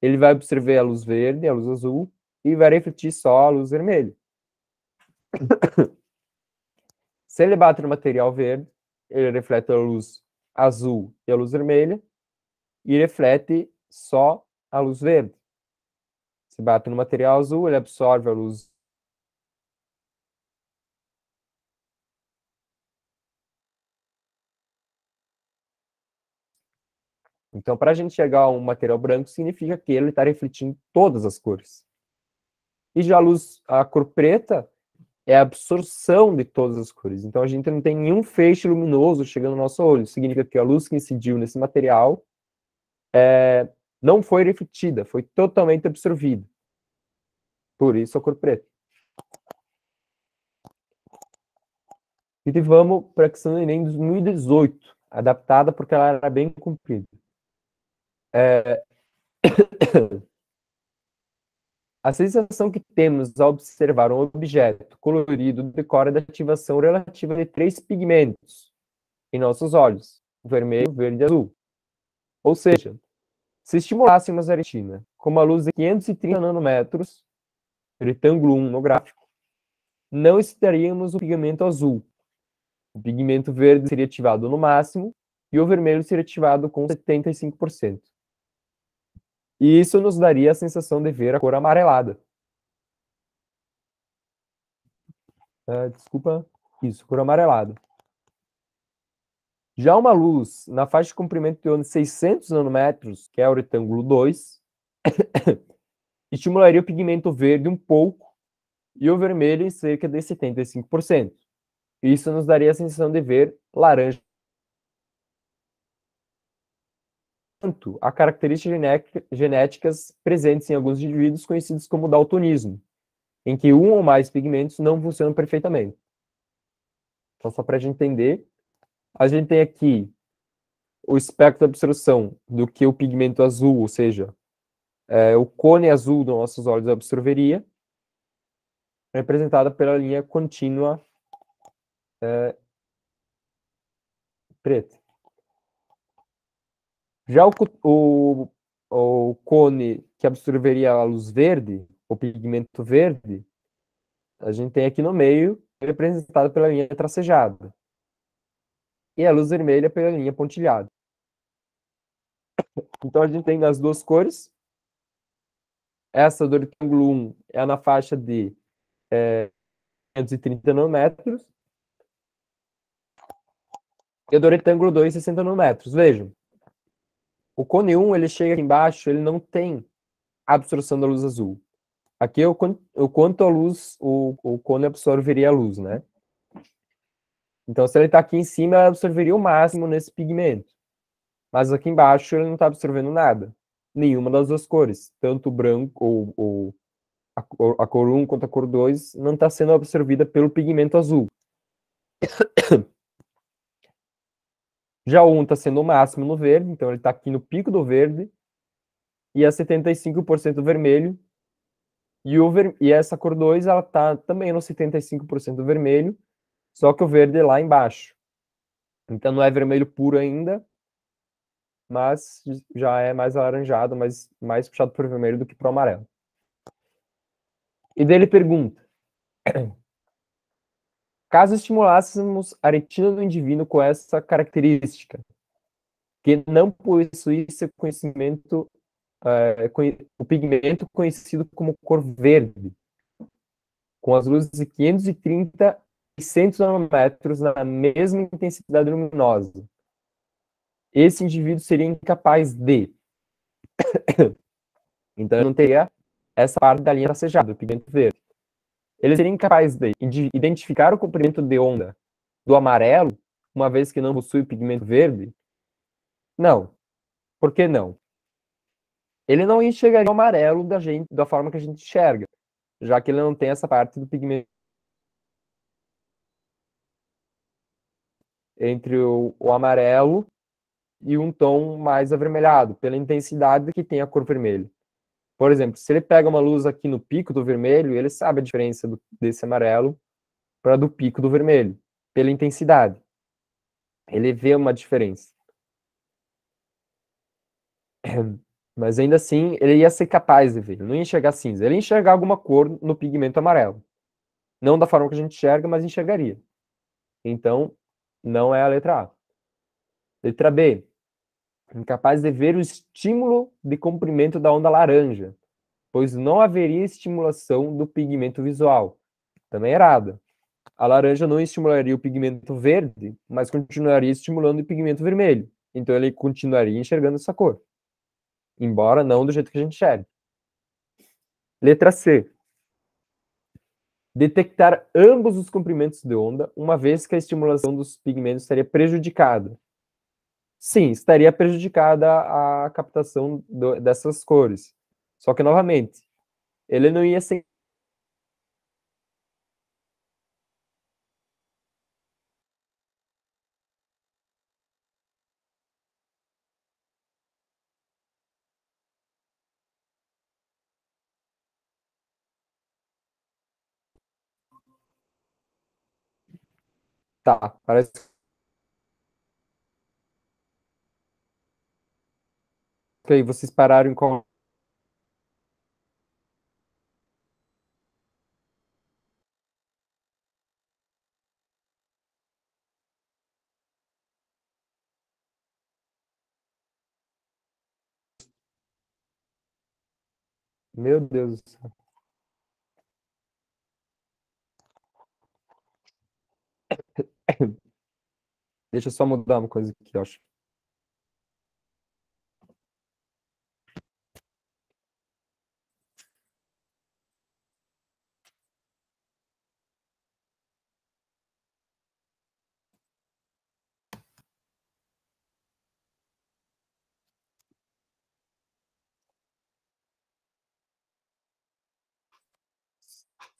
ele vai absorver a luz verde, a luz azul, e vai refletir só a luz vermelha. Se ele bate no material verde, ele reflete a luz azul e a luz vermelha, e reflete só a luz verde. Se bate no material azul, ele absorve a luz. Então, para a gente chegar a um material branco, significa que ele está refletindo todas as cores. E já a cor preta é a absorção de todas as cores. Então, a gente não tem nenhum feixe luminoso chegando no nosso olho. Significa que a luz que incidiu nesse material não foi refletida, foi totalmente absorvida. Por isso a cor preta. E vamos para a questão do Enem 2018, adaptada porque ela era bem comprida. A sensação que temos ao observar um objeto colorido decorre da ativação relativa de 3 pigmentos em nossos olhos: vermelho, verde e azul. Ou seja, se estimulássemos a retina com uma luz de 530 nanômetros, retângulo 1 no gráfico, não excitaríamos o pigmento azul. O pigmento verde seria ativado no máximo e o vermelho seria ativado com 75%. E isso nos daria a sensação de ver a cor amarelada. Desculpa, isso, cor amarelada. Já uma luz na faixa de comprimento de onda de 600 nanômetros, que é o retângulo 2, estimularia o pigmento verde um pouco e o vermelho em cerca de 75%. Isso nos daria a sensação de ver laranja. Há características genéticas presentes em alguns indivíduos conhecidos como daltonismo, em que um ou mais pigmentos não funcionam perfeitamente. Então, só para a gente entender, a gente tem aqui o espectro de absorção do que o pigmento azul, ou seja, o cone azul dos nossos olhos absorveria, representada pela linha contínua preta. Já o cone que absorveria a luz verde, o pigmento verde, a gente tem aqui no meio, representado pela linha tracejada. E a luz vermelha pela linha pontilhada. Então a gente tem as duas cores. Essa do retângulo 1 é na faixa de 530 nanômetros. E a do retângulo 2, 60 nanômetros. Vejam, o cone 1, ele chega aqui embaixo, ele não tem absorção da luz azul. Aqui é o quanto a luz o cone absorveria a luz, né? Então, se ele está aqui em cima, ele absorveria o máximo nesse pigmento. Mas aqui embaixo ele não está absorvendo nada. Nenhuma das duas cores. Tanto o branco, ou a cor 1 quanto a cor 2, não está sendo absorvida pelo pigmento azul. Já o 1 está sendo o máximo no verde, então ele está aqui no pico do verde, e a 75% vermelho. E essa cor 2, ela está também no 75% vermelho, só que o verde é lá embaixo. Então não é vermelho puro ainda, mas já é mais alaranjado, mais puxado para o vermelho do que para o amarelo. E daí ele pergunta: caso estimulássemos a retina do indivíduo com essa característica, que não possuísse conhecimento, o pigmento conhecido como cor verde, com as luzes de 530 e 100 nanômetros na mesma intensidade luminosa, esse indivíduo seria incapaz de. Então, ele não teria essa parte da linha tracejada, do pigmento verde. Ele seria incapaz de identificar o comprimento de onda do amarelo, uma vez que não possui o pigmento verde? Não. Por que não? Ele não enxergaria o amarelo da forma que a gente enxerga, já que ele não tem essa parte do pigmento entre o amarelo e um tom mais avermelhado, pela intensidade que tem a cor vermelha. Por exemplo, se ele pega uma luz aqui no pico do vermelho, ele sabe a diferença desse amarelo para do pico do vermelho, pela intensidade. Ele vê uma diferença. Mas ainda assim, ele ia ser capaz de ver. Ele não ia enxergar cinza. Ele ia enxergar alguma cor no pigmento amarelo. Não da forma que a gente enxerga, mas enxergaria. Então, não é a letra A. Letra B. Incapaz de ver o estímulo de comprimento da onda laranja, pois não haveria estimulação do pigmento visual. Também errada. A laranja não estimularia o pigmento verde, mas continuaria estimulando o pigmento vermelho. Então ele continuaria enxergando essa cor. Embora não do jeito que a gente enxerga. Letra C. Detectar ambos os comprimentos de onda, uma vez que a estimulação dos pigmentos estaria prejudicada. Sim, estaria prejudicada a captação dessas cores. Só que, novamente, ele não ia ser. Tá, parece que aí vocês pararam em qual. Meu Deus do céu. Deixa eu só mudar uma coisa aqui, eu acho.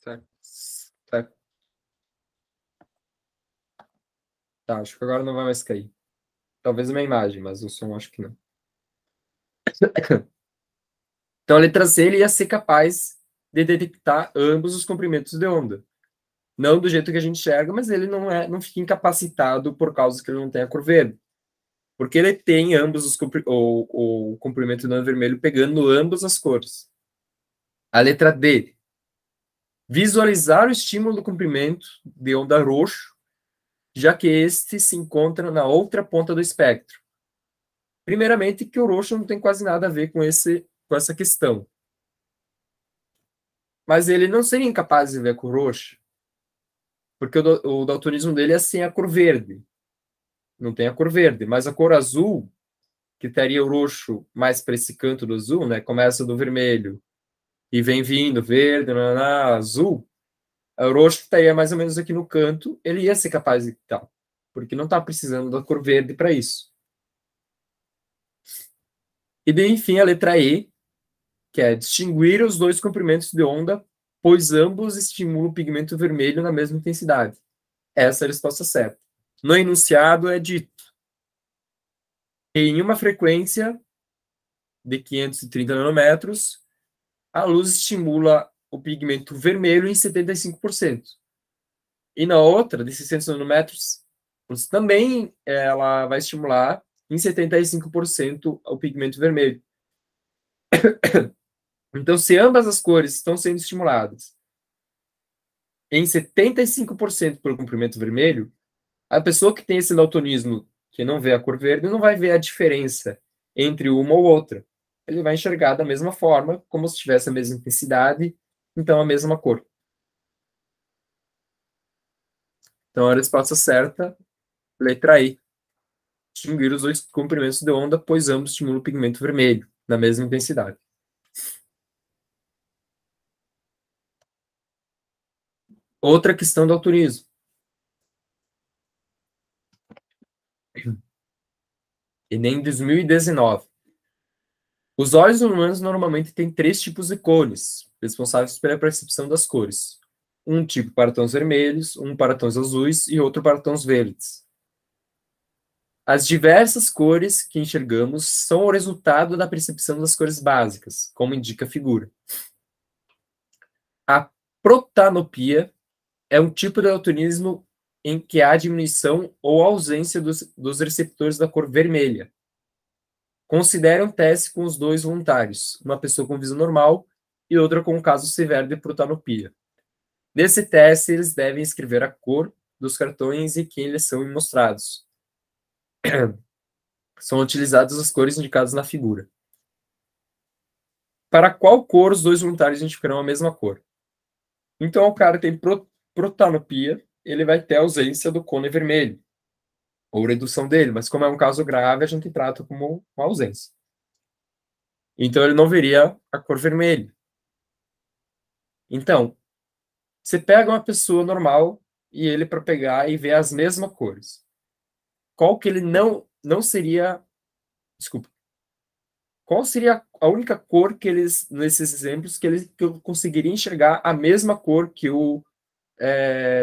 Certo. Certo. Tá, acho que agora não vai mais cair. Talvez uma imagem, mas o som acho que não. Então, a letra C ele ia ser capaz de detectar ambos os comprimentos de onda. Não do jeito que a gente enxerga, mas ele não fica incapacitado por causa que ele não tem a cor verde. Porque ele tem ambos o comprimento de onda vermelho pegando ambas as cores. A letra D. Visualizar o estímulo do comprimento de onda roxo, já que este se encontra na outra ponta do espectro. Primeiramente, que o roxo não tem quase nada a ver com essa questão. Mas ele não seria incapaz de ver a cor roxa, porque o daltonismo dele é sem a cor verde. Não tem a cor verde, mas a cor azul, que teria o roxo mais para esse canto do azul, né? Começa do vermelho e vem vindo verde, azul. O roxo estaria mais ou menos aqui no canto, ele ia ser capaz de tal, porque não está precisando da cor verde para isso. E daí, enfim, a letra E, que é distinguir os dois comprimentos de onda, pois ambos estimulam o pigmento vermelho na mesma intensidade. Essa é a resposta certa. No enunciado é dito: em uma frequência de 530 nanômetros, a luz estimula o pigmento vermelho em 75%. E na outra, de 600 nanômetros, também ela vai estimular em 75% o pigmento vermelho. Então, se ambas as cores estão sendo estimuladas em 75% pelo comprimento vermelho, a pessoa que tem esse daltonismo, que não vê a cor verde, não vai ver a diferença entre uma ou outra. Ele vai enxergar da mesma forma, como se tivesse a mesma intensidade, então a mesma cor. Então, a resposta certa, letra I. Distinguir os dois comprimentos de onda, pois ambos estimulam o pigmento vermelho, na mesma intensidade. Outra questão do daltonismo. Enem 2019. Os olhos humanos normalmente têm 3 tipos de cores, responsáveis pela percepção das cores. Um tipo para tons vermelhos, um para tons azuis e outro para tons verdes. As diversas cores que enxergamos são o resultado da percepção das cores básicas, como indica a figura. A protanopia é um tipo de daltonismo em que há diminuição ou ausência dos receptores da cor vermelha. Considere um teste com os dois voluntários, uma pessoa com visão normal e outra com um caso severo de protanopia. Nesse teste, eles devem escrever a cor dos cartões e quem eles são mostrados. São utilizadas as cores indicadas na figura. Para qual cor os dois voluntários identificarão a mesma cor? Então, o cara tem protanopia, ele vai ter ausência do cone vermelho, ou redução dele, mas como é um caso grave, a gente trata como uma ausência. Então, ele não veria a cor vermelha. Então, você pega uma pessoa normal e ele para pegar e ver as mesmas cores. Qual que ele não seria... Desculpa. Qual seria a única cor que eles, nesses exemplos, que eu conseguiria enxergar a mesma cor que o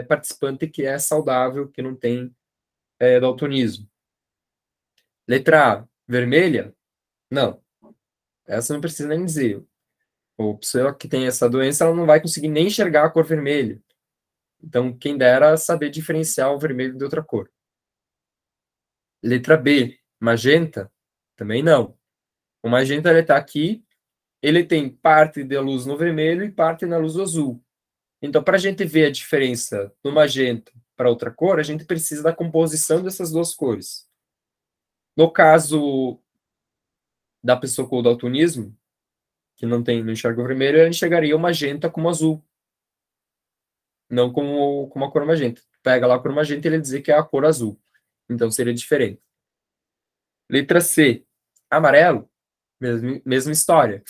participante que é saudável, que não tem daltonismo? Letra A, vermelha? Não. Essa não precisa nem dizer. A pessoa que tem essa doença, ela não vai conseguir nem enxergar a cor vermelha. Então, quem dera saber diferenciar o vermelho de outra cor. Letra B, magenta? Também não. O magenta, ele está aqui, ele tem parte da luz no vermelho e parte na luz azul. Então, para a gente ver a diferença do magenta para outra cor, a gente precisa da composição dessas duas cores. No caso da pessoa com o daltonismo, que não enxerga o vermelho, ela enxergaria o magenta como azul, não como a cor magenta. Pega lá a cor magenta e ele dizer que é a cor azul. Então, seria diferente. Letra C, amarelo, mesma história.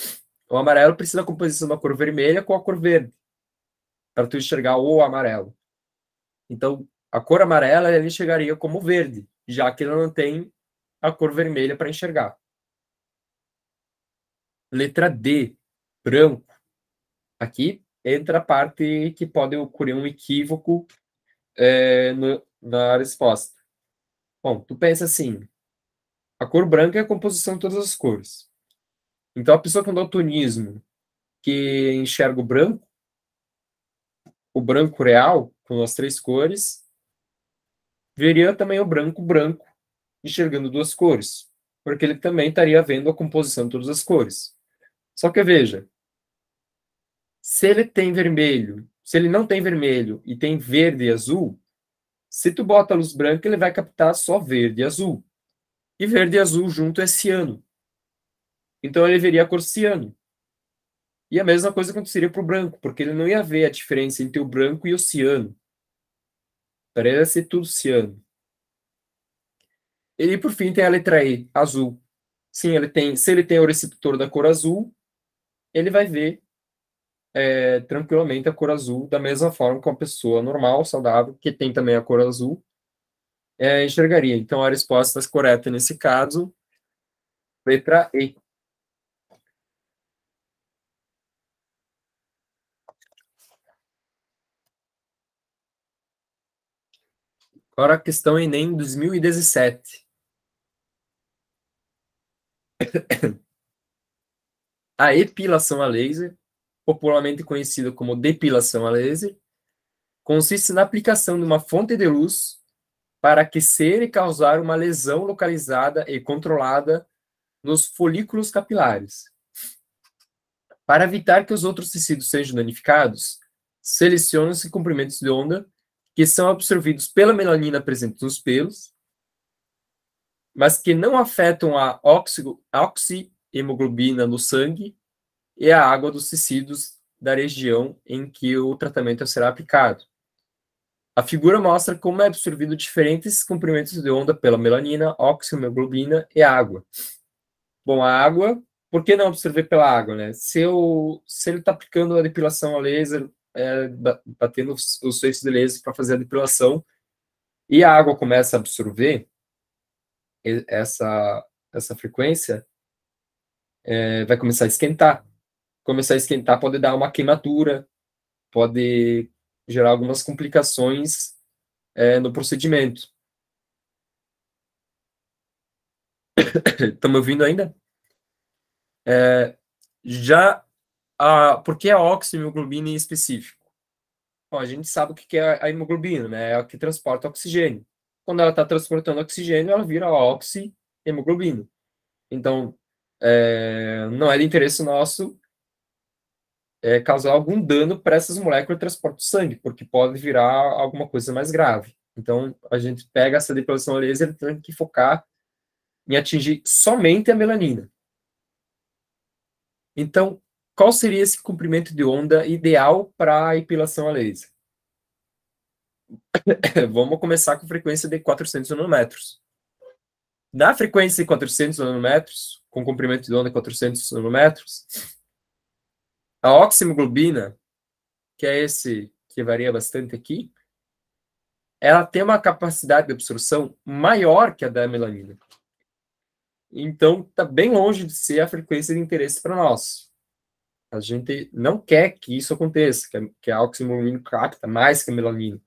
O amarelo precisa da composição da cor vermelha com a cor verde, para tu enxergar o amarelo. Então, a cor amarela ele enxergaria como verde, já que ele não tem a cor vermelha para enxergar. Letra D, branco. Aqui entra a parte que pode ocorrer um equívoco na resposta. Bom, tu pensa assim, a cor branca é a composição de todas as cores. Então, a pessoa com daltonismo que enxerga o branco real, com as três cores, veria também o branco branco, enxergando duas cores, porque ele também estaria vendo a composição de todas as cores. Só que veja, se ele tem vermelho, se ele não tem vermelho e tem verde e azul, se tu bota a luz branca, ele vai captar só verde e azul. E verde e azul junto é ciano. Então ele veria a cor ciano. E a mesma coisa aconteceria para o branco, porque ele não ia ver a diferença entre o branco e o ciano. Para ele ia ser tudo ciano. E por fim tem a letra E, azul. Sim, se ele tem o receptor da cor azul, ele vai ver tranquilamente a cor azul, da mesma forma que uma pessoa normal, saudável, que tem também a cor azul, enxergaria. Então a resposta correta nesse caso, letra E. Agora a questão Enem 2017. A epilação a laser, popularmente conhecida como depilação a laser, consiste na aplicação de uma fonte de luz para aquecer e causar uma lesão localizada e controlada nos folículos capilares. Para evitar que os outros tecidos sejam danificados, selecionam-se comprimentos de onda que são absorvidos pela melanina presente nos pelos, mas que não afetam a oxihemoglobina no sangue e a água dos tecidos da região em que o tratamento será aplicado. A figura mostra como é absorvido diferentes comprimentos de onda pela melanina, oxihemoglobina e água. Bom, a água, por que não absorver pela água, né? Se ele está aplicando a depilação a laser, batendo os feixes de laser para fazer a depilação, e a água começa a absorver essa frequência, vai começar a esquentar. Começar a esquentar pode dar uma queimadura, pode gerar algumas complicações no procedimento. Estão me ouvindo ainda? Por que a oxihemoglobina em específico? Bom, a gente sabe o que é a hemoglobina, né? É a que transporta oxigênio. Quando ela está transportando oxigênio, ela vira oxihemoglobina. Então, não é de interesse nosso causar algum dano para essas moléculas de transporte do sangue, porque pode virar alguma coisa mais grave. Então, a gente pega essa depilação a laser e tem que focar em atingir somente a melanina. Então, qual seria esse comprimento de onda ideal para a epilação a laser? Vamos começar com frequência de 400 nanômetros. Na frequência de 400 nanômetros, com comprimento de onda de 400 nanômetros, a oxihemoglobina, que é esse que varia bastante aqui, ela tem uma capacidade de absorção maior que a da melanina. Então, está bem longe de ser a frequência de interesse para nós. A gente não quer que isso aconteça, que a oxihemoglobina capta mais que a melanina.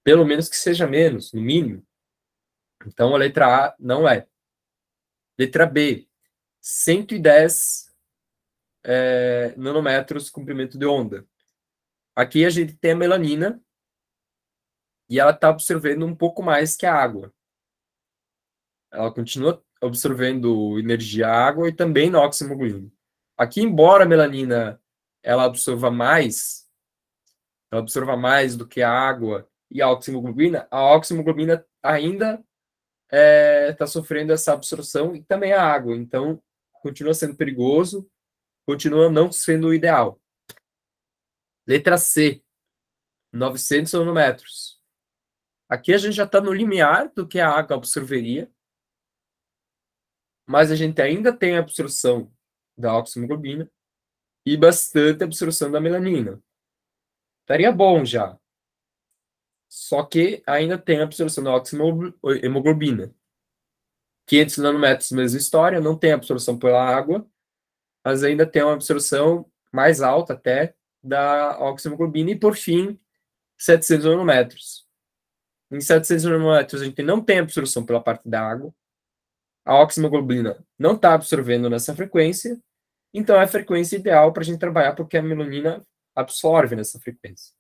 Pelo menos que seja menos, no mínimo. Então, a letra A não é. Letra B, 110 nanômetros comprimento de onda. Aqui a gente tem a melanina e ela está absorvendo um pouco mais que a água. Ela continua absorvendo energia água e também na oxihemoglobina. Aqui, embora a melanina ela absorva mais do que a água e a oxihemoglobina ainda está sofrendo essa absorção e também a água. Então, continua sendo perigoso, continua não sendo o ideal. Letra C, 900 nanômetros. Aqui a gente já está no limiar do que a água absorveria, mas a gente ainda tem a absorção da oxihemoglobina e bastante absorção da melanina. Estaria bom já. Só que ainda tem a absorção da oxihemoglobina. 500 nanômetros, mesma história, não tem absorção pela água, mas ainda tem uma absorção mais alta até, da oxihemoglobina, e por fim, 700 nanômetros. Em 700 nanômetros, a gente não tem absorção pela parte da água, a oxihemoglobina não está absorvendo nessa frequência, então é a frequência ideal para a gente trabalhar, porque a melanina absorve nessa frequência.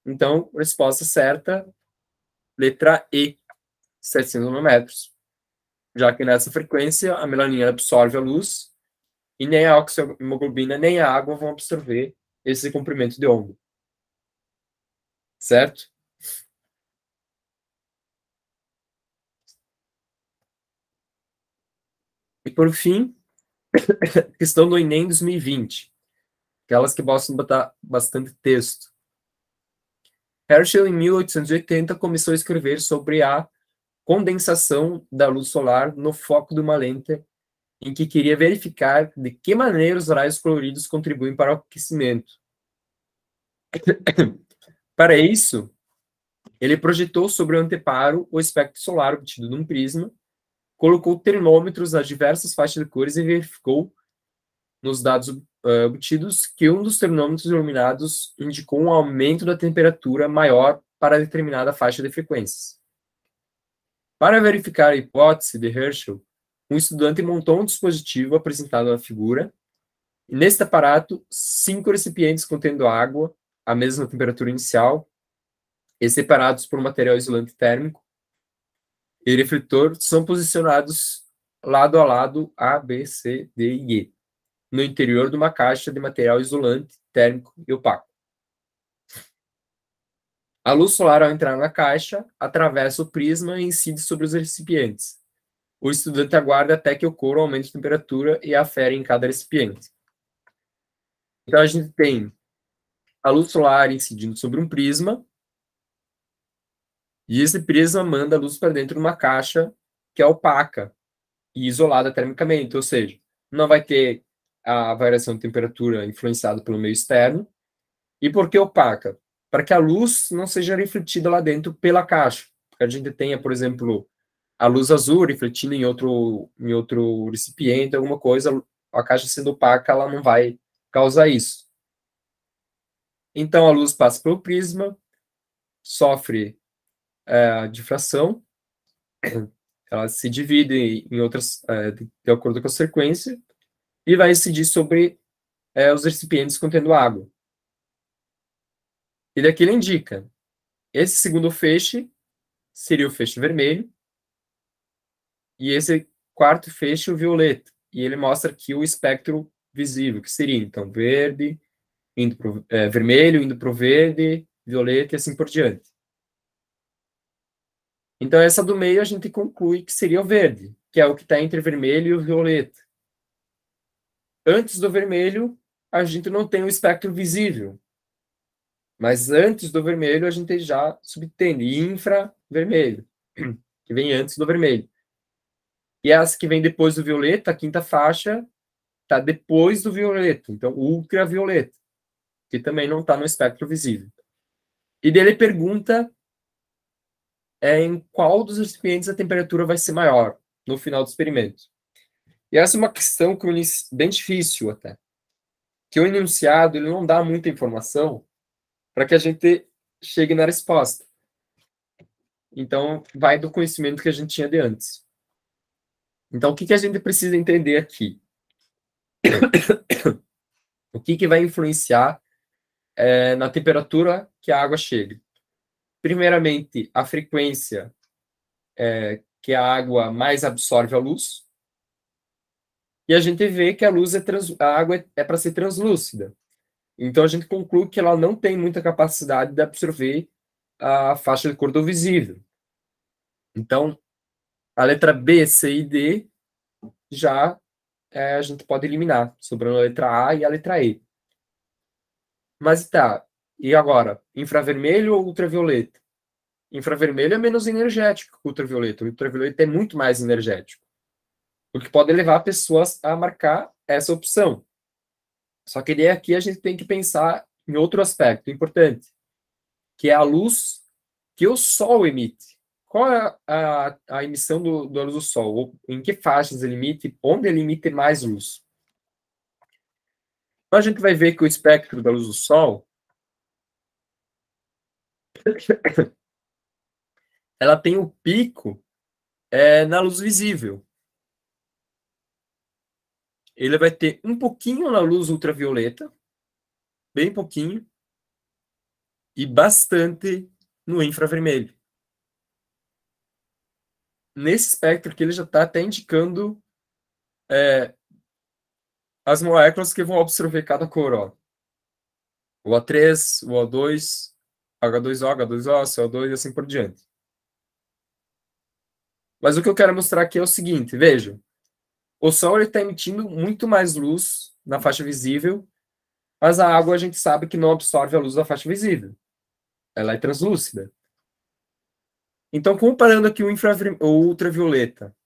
Então, resposta certa, letra E, 700 nanômetros. Já que nessa frequência a melanina absorve a luz e nem a oxihemoglobina nem a água vão absorver esse comprimento de onda. Certo? E por fim, questão do Enem 2020. Aquelas que gostam de botar bastante texto. Herschel, em 1880, começou a escrever sobre a condensação da luz solar no foco de uma lente, em que queria verificar de que maneira os raios coloridos contribuem para o aquecimento. Para isso, ele projetou sobre o anteparo o espectro solar obtido num prisma, colocou termômetros nas diversas faixas de cores e verificou, nos dados obtidos, que um dos termômetros iluminados indicou um aumento da temperatura maior para determinada faixa de frequências. Para verificar a hipótese de Herschel, um estudante montou um dispositivo apresentado na figura, e neste aparato, 5 recipientes contendo água, à mesma temperatura inicial, e separados por um material isolante térmico e refletor, são posicionados lado a lado A, B, C, D e E, no interior de uma caixa de material isolante, térmico e opaco. A luz solar, ao entrar na caixa, atravessa o prisma e incide sobre os recipientes. O estudante aguarda até que ocorra um aumento de temperatura e afere em cada recipiente. Então, a gente tem a luz solar incidindo sobre um prisma, e esse prisma manda a luz para dentro de uma caixa que é opaca e isolada termicamente, ou seja, não vai ter a variação de temperatura influenciada pelo meio externo. E por que opaca? Para que a luz não seja refletida lá dentro pela caixa. Porque a gente tenha, por exemplo, a luz azul refletindo em outro recipiente, alguma coisa, a caixa sendo opaca, ela não vai causar isso. Então, a luz passa pelo prisma, sofre difração, ela se divide em outras, de acordo com a frequência, e vai incidir sobre os recipientes contendo água. E daqui ele indica, esse segundo feixe seria o feixe vermelho, e esse quarto feixe o violeta. E ele mostra aqui o espectro visível, que seria, então, verde, vermelho, indo para o verde, violeta e assim por diante. Então, essa do meio a gente conclui que seria o verde, que é o que está entre o vermelho e o violeta. Antes do vermelho, a gente não tem o espectro visível. Mas antes do vermelho, a gente já subtende infravermelho, que vem antes do vermelho. E essa que vem depois do violeta, a quinta faixa, está depois do violeta, então ultravioleta, que também não está no espectro visível. E dele pergunta em qual dos recipientes a temperatura vai ser maior no final do experimento. E essa é uma questão bem difícil até, que o enunciado ele não dá muita informação para que a gente chegue na resposta. Então, vai do conhecimento que a gente tinha de antes. Então, o que a gente precisa entender aqui? O que vai influenciar na temperatura que a água chega? Primeiramente, a frequência que a água mais absorve a luz. E a gente vê que a água é para ser translúcida. Então, a gente conclui que ela não tem muita capacidade de absorver a faixa de cor do visível. Então, a letra B, C e D já a gente pode eliminar, sobrando a letra A e a letra E. Mas tá, e agora? Infravermelho ou ultravioleta? Infravermelho é menos energético que o ultravioleta. O ultravioleta é muito mais energético, o que pode levar pessoas a marcar essa opção. Só que aqui a gente tem que pensar em outro aspecto importante, que é a luz que o Sol emite. Qual é a emissão da luz do Sol? Em que faixas ele emite? Onde ele emite mais luz? Então, a gente vai ver que o espectro da luz do Sol ela tem o pico na luz visível. Ele vai ter um pouquinho na luz ultravioleta, bem pouquinho, e bastante no infravermelho. Nesse espectro aqui, ele já está até indicando as moléculas que vão absorver cada cor. Ó. O A3, o O2, H2O, H2O, CO2 e assim por diante. Mas o que eu quero mostrar aqui é o seguinte, vejam. O Sol está emitindo muito mais luz na faixa visível, mas a água a gente sabe que não absorve a luz da faixa visível. Ela é translúcida. Então, comparando aqui o ultravioleta,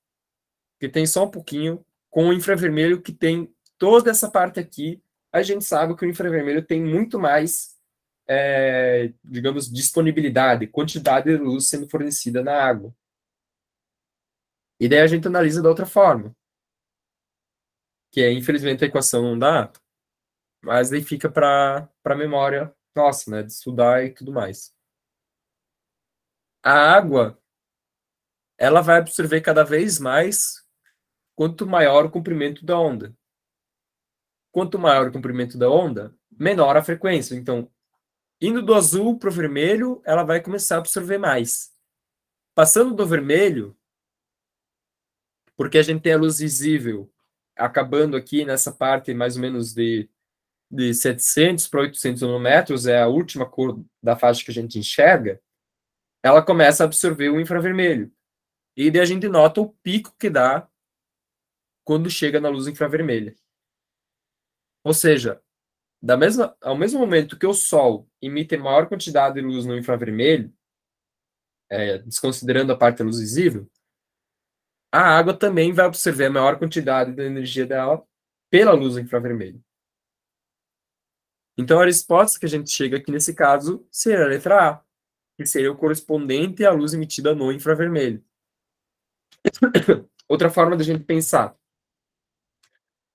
que tem só um pouquinho, com o infravermelho, que tem toda essa parte aqui, a gente sabe que o infravermelho tem muito mais, digamos, disponibilidade, quantidade de luz sendo fornecida na água. E daí a gente analisa da outra forma, que é, infelizmente, a equação não dá, mas daí fica para a memória nossa, né, de estudar e tudo mais. A água, ela vai absorver cada vez mais quanto maior o comprimento da onda. Quanto maior o comprimento da onda, menor a frequência. Então, indo do azul para o vermelho, ela vai começar a absorver mais. Passando do vermelho, porque a gente tem a luz visível acabando aqui nessa parte mais ou menos de 700 para 800 nanômetros, é a última cor da faixa que a gente enxerga, ela começa a absorver o infravermelho. E daí a gente nota o pico que dá quando chega na luz infravermelha. Ou seja, ao mesmo momento que o Sol emite maior quantidade de luz no infravermelho, desconsiderando a parte da luz visível, a água também vai absorver a maior quantidade da energia dela pela luz infravermelha. Então, a resposta que a gente chega aqui nesse caso seria a letra A, que seria o correspondente à luz emitida no infravermelho. Outra forma da gente pensar.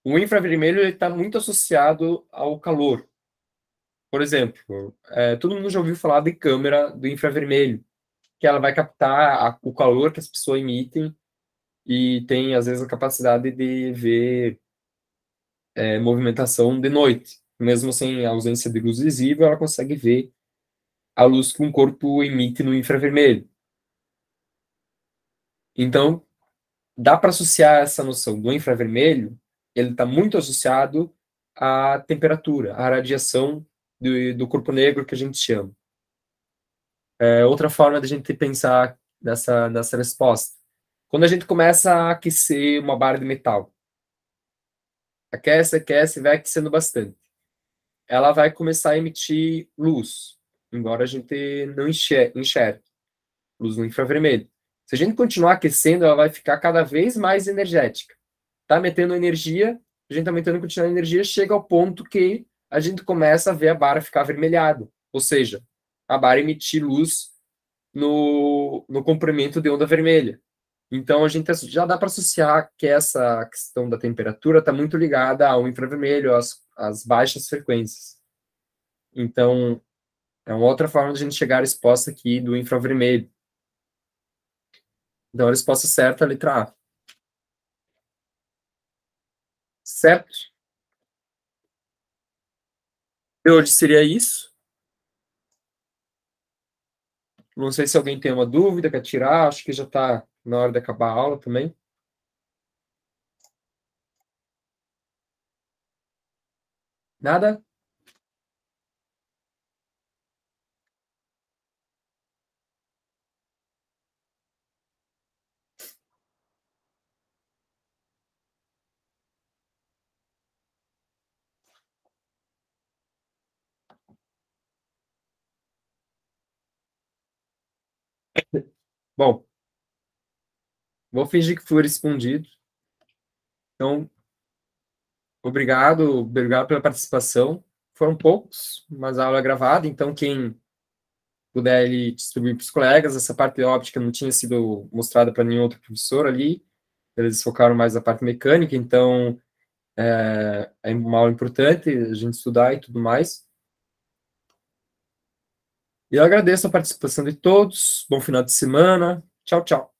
O infravermelho está muito associado ao calor. Por exemplo, todo mundo já ouviu falar de câmera do infravermelho, que ela vai captar o calor que as pessoas emitem e tem, às vezes, a capacidade de ver movimentação de noite. Mesmo sem a ausência de luz visível, ela consegue ver a luz que um corpo emite no infravermelho. Então, dá para associar essa noção do infravermelho, ele está muito associado à temperatura, à radiação do corpo negro que a gente chama. Outra forma de a gente pensar nessa resposta. Quando a gente começa a aquecer uma barra de metal, aquece, aquece, vai aquecendo bastante. Ela vai começar a emitir luz, embora a gente não enxergue luz no infravermelho. Se a gente continuar aquecendo, ela vai ficar cada vez mais energética. Tá metendo energia, a gente tá metendo continuar energia, chega ao ponto que a gente começa a ver a barra ficar avermelhada. Ou seja, a barra emitir luz no comprimento de onda vermelha. Então, a gente já dá para associar que essa questão da temperatura está muito ligada ao infravermelho, às baixas frequências. Então, é uma outra forma de a gente chegar à resposta aqui do infravermelho. Então, a resposta certa é a letra A. Certo? E hoje seria isso. Não sei se alguém tem uma dúvida, quer tirar. Acho que já está na hora de acabar a aula também. Nada? Bom, vou fingir que foi respondido. Então, obrigado pela participação. Foram poucos, mas a aula é gravada, então quem puder ele distribuir para os colegas, essa parte óptica não tinha sido mostrada para nenhum outro professor ali, eles focaram mais na parte mecânica, então É uma aula importante a gente estudar e tudo mais. E eu agradeço a participação de todos. Bom final de semana. Tchau, tchau.